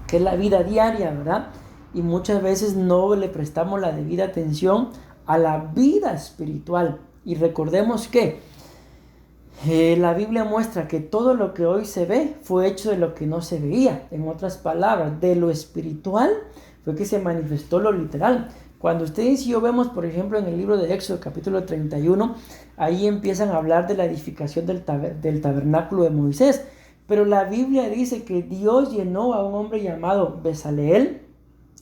que es la vida diaria, ¿verdad? Y muchas veces no le prestamos la debida atención a la vida espiritual. Y recordemos que la Biblia muestra que todo lo que hoy se ve fue hecho de lo que no se veía. En otras palabras, de lo espiritual fue que se manifestó lo literal. Cuando ustedes y yo vemos, por ejemplo, en el libro de Éxodo capítulo 31, ahí empiezan a hablar de la edificación del tabernáculo de Moisés. Pero la Biblia dice que Dios llenó a un hombre llamado Bezaleel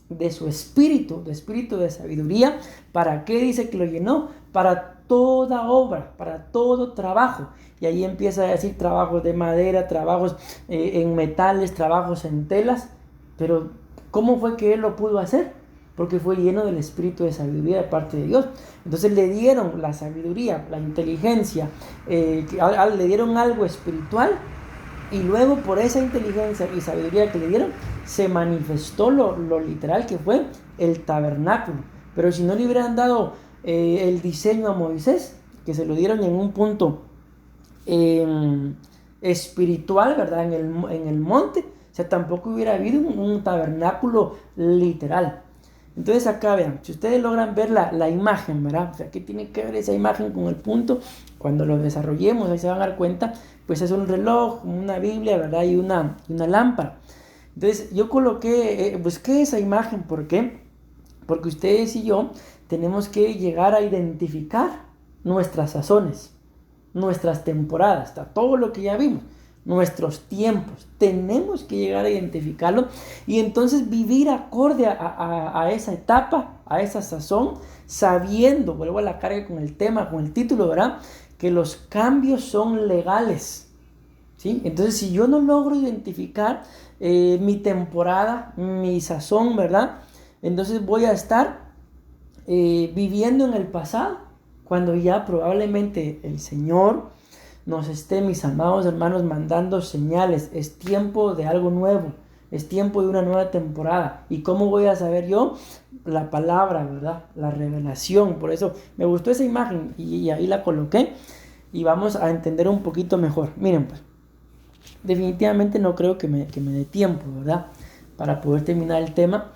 de su espíritu, de espíritu de sabiduría. ¿Para qué dice que lo llenó? Para toda obra, para todo trabajo. Y ahí empieza a decir trabajos de madera, trabajos en metales, trabajos en telas. Pero ¿cómo fue que él lo pudo hacer? Porque fue lleno del espíritu de sabiduría de parte de Dios. Entonces le dieron la sabiduría, la inteligencia, le dieron algo espiritual. Y luego por esa inteligencia y sabiduría que le dieron, se manifestó lo literal que fue el tabernáculo. Pero si no le hubieran dado el diseño a Moisés, que se lo dieron en un punto espiritual, ¿verdad? En el monte, o sea, tampoco hubiera habido un tabernáculo literal. Entonces acá vean, si ustedes logran ver la imagen, ¿verdad? O sea, ¿qué tiene que ver esa imagen con el punto? Cuando lo desarrollemos, ahí se van a dar cuenta, pues es un reloj, una Biblia, ¿verdad? Y una lámpara. Entonces yo coloqué, busqué esa imagen, ¿por qué? Porque ustedes y yo tenemos que llegar a identificar nuestras sazones, nuestras temporadas, todo lo que ya vimos, nuestros tiempos. Tenemos que llegar a identificarlo y entonces vivir acorde a esa etapa, a esa sazón, sabiendo, vuelvo a la carga con el tema, con el título, ¿verdad? Que los cambios son legales, ¿sí? Entonces si yo no logro identificar mi temporada, mi sazón, ¿verdad? Entonces voy a estar viviendo en el pasado, cuando ya probablemente el Señor nos esté, mis amados hermanos, mandando señales. Es tiempo de algo nuevo, es tiempo de una nueva temporada. ¿Y cómo voy a saber yo? La palabra, ¿verdad? La revelación. Por eso me gustó esa imagen y ahí la coloqué y vamos a entender un poquito mejor. Miren, pues definitivamente no creo que me dé tiempo, ¿verdad? Para poder terminar el tema.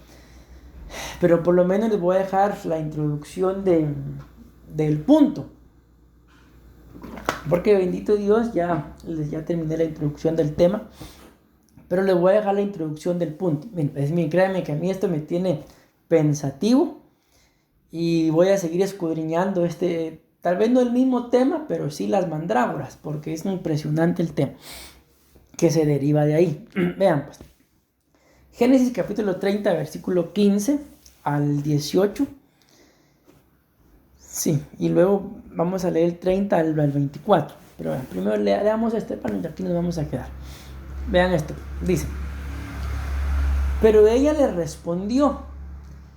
Pero por lo menos les voy a dejar la introducción del punto. Porque bendito Dios, ya terminé la introducción del tema. Pero les voy a dejar la introducción del punto. Miren, créanme que a mí esto me tiene pensativo. Y voy a seguir escudriñando tal vez no el mismo tema, pero sí las mandrágoras. Porque es impresionante el tema que se deriva de ahí. Vean pues. Génesis capítulo 30, versículo 15 al 18. Sí, y luego vamos a leer el 30 al 24. Pero bueno, primero leamos este para aquí nos vamos a quedar. Vean esto, dice: pero ella le respondió: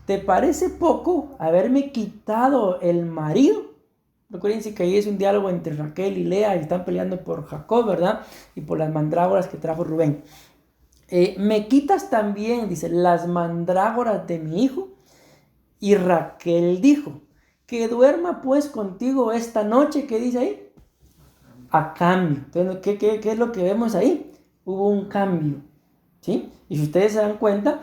¿te parece poco haberme quitado el marido? Recuérdense que ahí es un diálogo entre Raquel y Lea y están peleando por Jacob, ¿verdad? Y por las mandrágoras que trajo Rubén. Me quitas también, dice, las mandrágoras de mi hijo. Y Raquel dijo: que duerma pues contigo esta noche. ¿Qué dice ahí? A cambio. Entonces, ¿qué es lo que vemos ahí? Hubo un cambio, ¿sí? Y si ustedes se dan cuenta,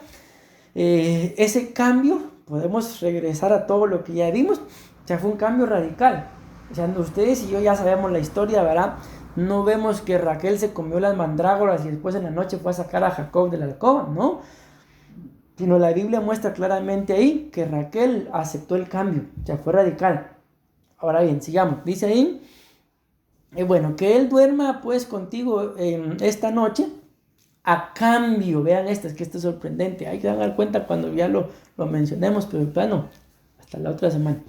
ese cambio, podemos regresar a todo lo que ya vimos. O sea, fue un cambio radical. O sea, ustedes y yo ya sabemos la historia, ¿verdad? No vemos que Raquel se comió las mandrágoras y después en la noche fue a sacar a Jacob de la alcoba, ¿no? Sino la Biblia muestra claramente ahí que Raquel aceptó el cambio, o sea, fue radical. Ahora bien, sigamos. Dice ahí, bueno, que él duerma pues contigo esta noche a cambio. Vean esto, es que esto es sorprendente. Hay que dar cuenta cuando ya lo mencionemos, pero plano, hasta la otra semana.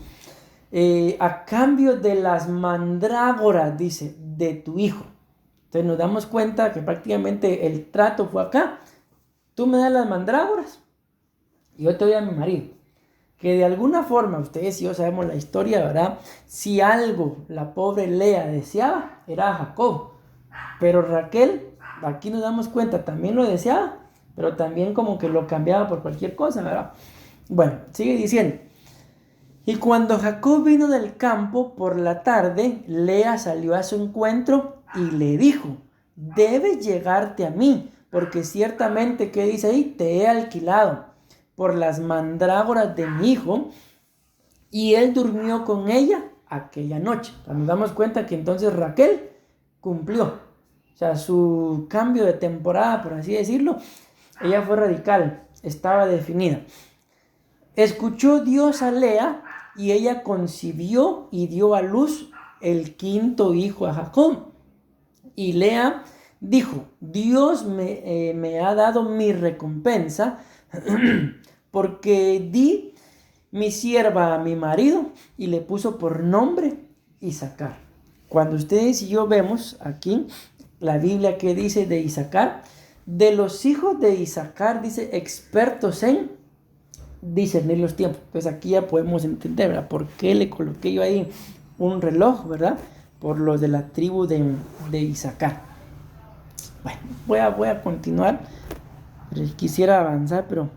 A cambio de las mandrágoras, dice, de tu hijo. Entonces nos damos cuenta que prácticamente el trato fue acá. Tú me das las mandrágoras y yo te doy a mi marido. que de alguna forma, ustedes y yo sabemos la historia, ¿verdad? Si algo la pobre Lea deseaba, era a Jacob. Pero Raquel, aquí nos damos cuenta, también lo deseaba, pero también como que lo cambiaba por cualquier cosa, ¿verdad? Bueno, sigue diciendo. Y cuando Jacob vino del campo por la tarde, Lea salió a su encuentro y le dijo: debes llegarte a mí, porque ciertamente, ¿qué dice ahí? Te he alquilado por las mandrágoras de mi hijo. Y él durmió con ella aquella noche. Nos damos cuenta que entonces Raquel cumplió. O sea, su cambio de temporada, por así decirlo, ella fue radical, estaba definida. Escuchó Dios a Lea y ella concibió y dio a luz el quinto hijo a Jacob. Y Lea dijo: Dios me ha dado mi recompensa porque di mi sierva a mi marido, y le puso por nombre Isacar. Cuando ustedes y yo vemos aquí la Biblia que dice de Isacar, de los hijos de Isacar dice expertos en discernir los tiempos. Entonces aquí ya podemos entender, ¿verdad?, por qué le coloqué yo ahí un reloj, ¿verdad? Por los de la tribu de Isacar. Bueno, voy a continuar. Quisiera avanzar, pero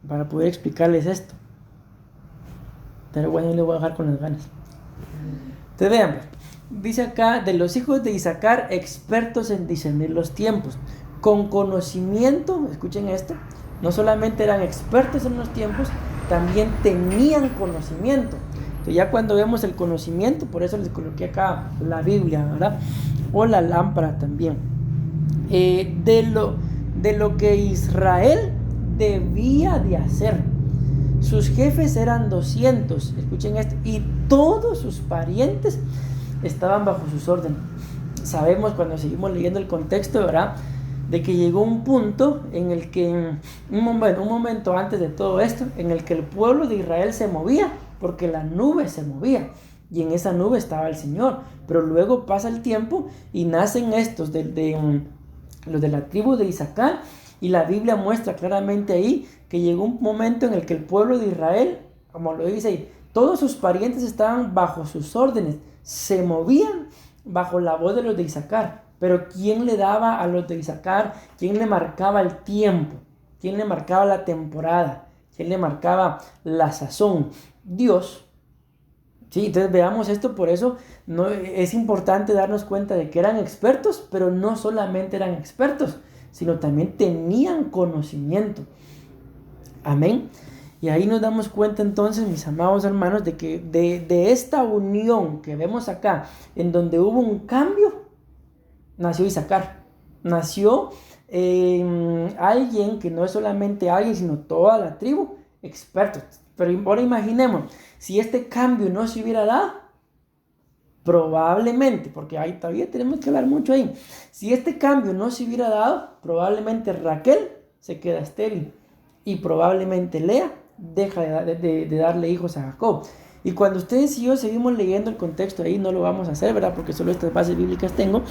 para poder explicarles esto. Pero bueno, le voy a dejar con las ganas. Entonces vean, dice acá, de los hijos de Isacar, expertos en discernir los tiempos, con conocimiento. Escuchen esto, no solamente eran expertos en los tiempos, también tenían conocimiento. Entonces ya cuando vemos el conocimiento, por eso les coloqué acá la Biblia, ¿verdad? O la lámpara también. De lo que Israel debía de hacer. Sus jefes eran 200, escuchen esto, y todos sus parientes estaban bajo sus órdenes. Sabemos, cuando seguimos leyendo el contexto, ¿verdad?, de que llegó un punto en el que, un momento antes de todo esto, en el que el pueblo de Israel se movía, porque la nube se movía, y en esa nube estaba el Señor. Pero luego pasa el tiempo y nacen estos los de la tribu de Isacar, y la Biblia muestra claramente ahí que llegó un momento en el que el pueblo de Israel, como lo dice ahí, todos sus parientes estaban bajo sus órdenes, se movían bajo la voz de los de Isacar. Pero ¿quién le daba a los de Isacar? ¿Quién le marcaba el tiempo? ¿Quién le marcaba la temporada? ¿Quién le marcaba la sazón? Dios. Sí, entonces veamos esto. Por eso no, es importante darnos cuenta de que eran expertos, pero no solamente eran expertos, sino también tenían conocimiento. Amén. Y ahí nos damos cuenta entonces, mis amados hermanos, de que de esta unión que vemos acá, en donde hubo un cambio, nació Isacar. Nació alguien que no es solamente alguien, sino toda la tribu, expertos. Pero ahora imaginemos, si este cambio no se hubiera dado, probablemente, porque ahí todavía tenemos que hablar mucho ahí, si este cambio no se hubiera dado, probablemente Raquel se queda estéril y probablemente Lea deja de darle hijos a Jacob. Y cuando ustedes y yo seguimos leyendo el contexto, ahí no lo vamos a hacer, ¿verdad?, porque solo estas bases bíblicas tengo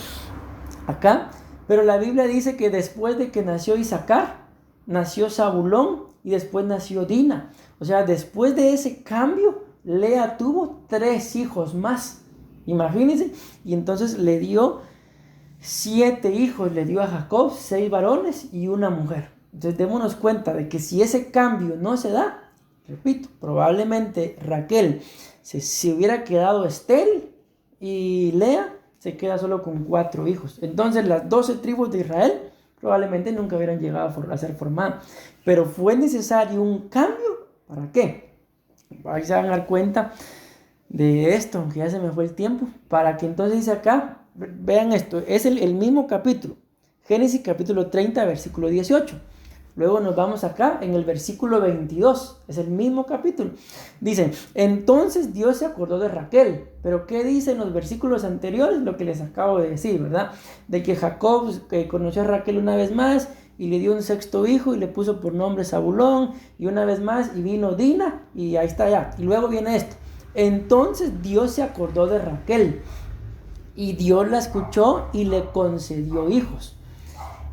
acá, pero la Biblia dice que después de que nació Isacar, nació Zabulón y después nació Dina. O sea, después de ese cambio, Lea tuvo 3 hijos más. Imagínense, y entonces le dio 7 hijos, le dio a Jacob 6 varones y una mujer. Entonces démonos cuenta de que si ese cambio no se da, repito, probablemente Raquel se hubiera quedado estéril y Lea se queda solo con 4 hijos. Entonces las 12 tribus de Israel probablemente nunca hubieran llegado a ser formadas. Pero fue necesario un cambio. ¿Para qué? Ahí se van a dar cuenta de esto, aunque ya se me fue el tiempo. Para que entonces dice acá, vean esto, es el mismo capítulo. Génesis capítulo 30, versículo 18. Luego nos vamos acá en el versículo 22, es el mismo capítulo. Dice, entonces Dios se acordó de Raquel. Pero ¿qué dice en los versículos anteriores? Lo que les acabo de decir, ¿verdad? De que Jacob conoció a Raquel una vez más y le dio un 6º hijo y le puso por nombre Zabulón, y una vez más y vino Dina, y ahí está ya. Y luego viene esto. Entonces Dios se acordó de Raquel y Dios la escuchó y le concedió hijos.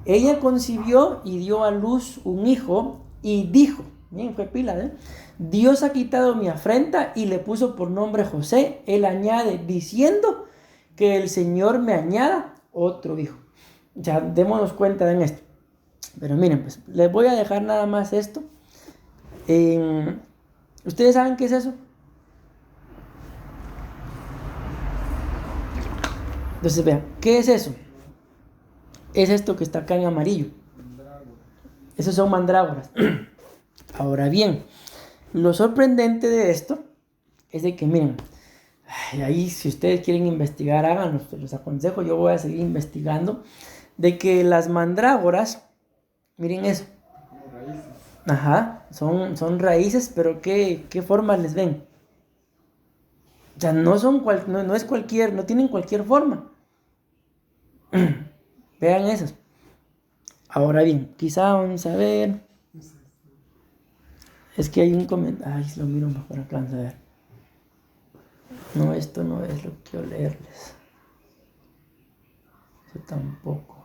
Ella concibió y dio a luz un hijo y dijo, Bien, fue pila, ¿eh? Dios ha quitado mi afrenta y le puso por nombre José. Él añade diciendo que el Señor me añada otro hijo. Ya, démonos cuenta en esto. Pero miren, pues, les voy a dejar nada más esto. ¿Ustedes saben qué es eso? Entonces, vean, ¿qué es eso? Es esto que está acá en amarillo. Esos son mandrágoras. Ahora bien, lo sorprendente de esto es de que, miren, ahí si ustedes quieren investigar, háganlo, los aconsejo, yo voy a seguir investigando, de que las mandrágoras, miren eso. Como raíces. Ajá, son raíces, pero ¿qué formas les ven? O sea, no es cualquier, no tienen cualquier forma. Vean esas. Ahora bien, quizá vamos a ver. Es que hay un comentario. Ay, lo miro mejor acá, vamos a ver. No, esto no es lo que quiero leerles. Eso tampoco.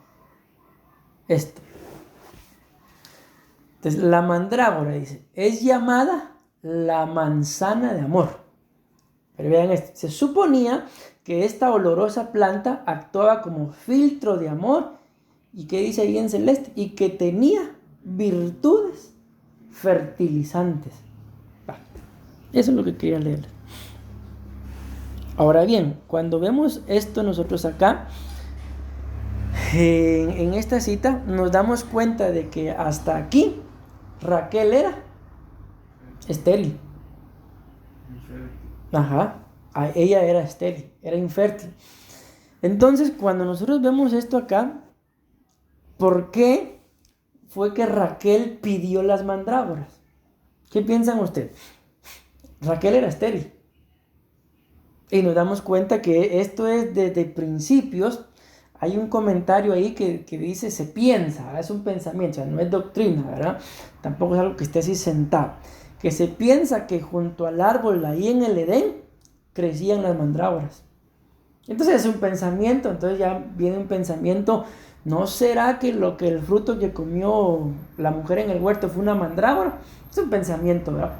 Esto. Entonces, la mandrágora dice, es llamada la manzana de amor. Pero vean esto, se suponía que esta olorosa planta actuaba como filtro de amor, y que dice ahí en celeste, y que tenía virtudes fertilizantes. Eso es lo que quería leer. Ahora bien, cuando vemos esto nosotros acá, en esta cita, nos damos cuenta de que hasta aquí Raquel era estéril. Ajá, ella era estéril, era infértil. Entonces, cuando nosotros vemos esto acá, ¿por qué fue que Raquel pidió las mandrágoras? ¿Qué piensan ustedes? Raquel era estéril. Y nos damos cuenta que esto es desde principios. Hay un comentario ahí que dice, se piensa, es un pensamiento, o sea, no es doctrina, ¿verdad? Tampoco es algo que esté así sentado. Que se piensa que junto al árbol ahí en el Edén crecían las mandrágoras. Entonces es un pensamiento, entonces ya viene un pensamiento, ¿no será que el fruto que comió la mujer en el huerto fue una mandrágora? Es un pensamiento, ¿verdad?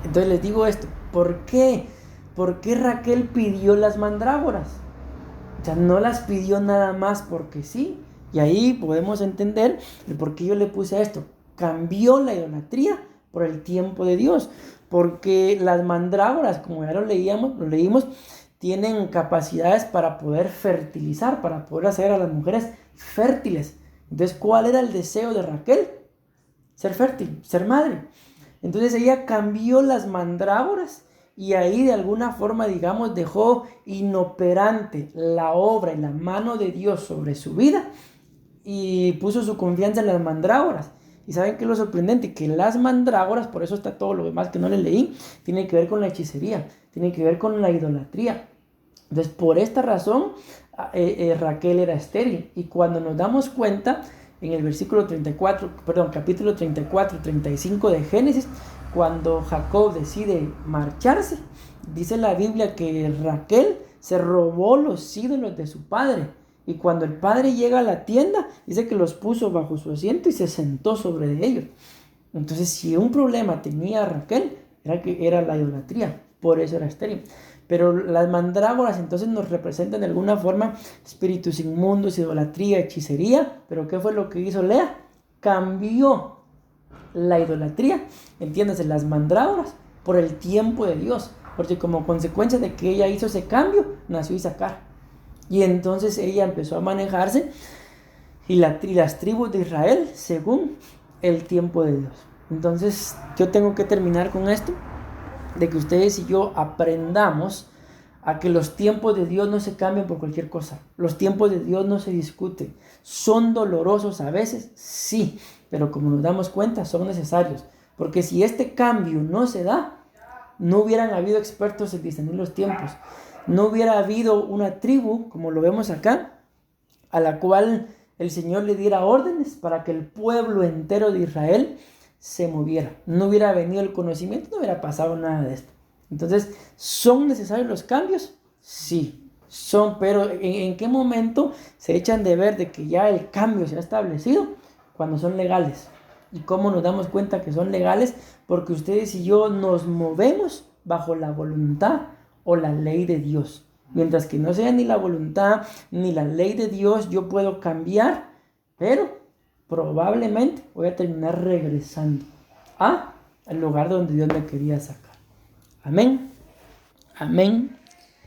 Entonces les digo esto, ¿por qué? ¿Por qué Raquel pidió las mandrágoras? O sea, no las pidió nada más porque sí. Y ahí podemos entender el por qué yo le puse a esto. Cambió la idolatría por el tiempo de Dios. Porque las mandrágoras, como ya lo leímos, tienen capacidades para poder fertilizar, para poder hacer a las mujeres fértiles. Entonces, ¿cuál era el deseo de Raquel? Ser fértil, ser madre. Entonces ella cambió las mandrágoras y ahí de alguna forma, digamos, dejó inoperante la obra y la mano de Dios sobre su vida y puso su confianza en las mandrágoras. Y ¿saben qué es lo sorprendente? Que las mandrágoras, por eso está todo lo demás que no le leí, tiene que ver con la hechicería, tiene que ver con la idolatría. Entonces, por esta razón, Raquel era estéril. Y cuando nos damos cuenta, en el capítulo 34, 35 de Génesis, cuando Jacob decide marcharse, dice la Biblia que Raquel se robó los ídolos de su padre. Y cuando el padre llega a la tienda, dice que los puso bajo su asiento y se sentó sobre ellos. Entonces, si un problema tenía Raquel, era la idolatría. Por eso era estéril. Pero las mandrágoras entonces nos representan de alguna forma espíritus inmundos, idolatría, hechicería. Pero ¿qué fue lo que hizo Lea? Cambió la idolatría, entiéndase, las mandrágoras, por el tiempo de Dios. Porque como consecuencia de que ella hizo ese cambio, nació Isaacar. Y entonces ella empezó a manejarse y las tribus de Israel según el tiempo de Dios. Entonces yo tengo que terminar con esto, de que ustedes y yo aprendamos a que los tiempos de Dios no se cambian por cualquier cosa. Los tiempos de Dios no se discuten. ¿Son dolorosos a veces? Sí, pero como nos damos cuenta, son necesarios. Porque si este cambio no se da, no hubieran habido expertos en discernir los tiempos. No hubiera habido una tribu, como lo vemos acá, a la cual el Señor le diera órdenes para que el pueblo entero de Israel se moviera. No hubiera venido el conocimiento, no hubiera pasado nada de esto. Entonces, ¿son necesarios los cambios? Sí, son, pero ¿en qué momento se echan de ver de que ya el cambio se ha establecido? Cuando son legales. ¿Y cómo nos damos cuenta que son legales? Porque ustedes y yo nos movemos bajo la voluntad o la ley de Dios. Mientras que no sea ni la voluntad ni la ley de Dios, yo puedo cambiar, pero probablemente voy a terminar regresando al lugar donde Dios me quería sacar. Amén. Amén.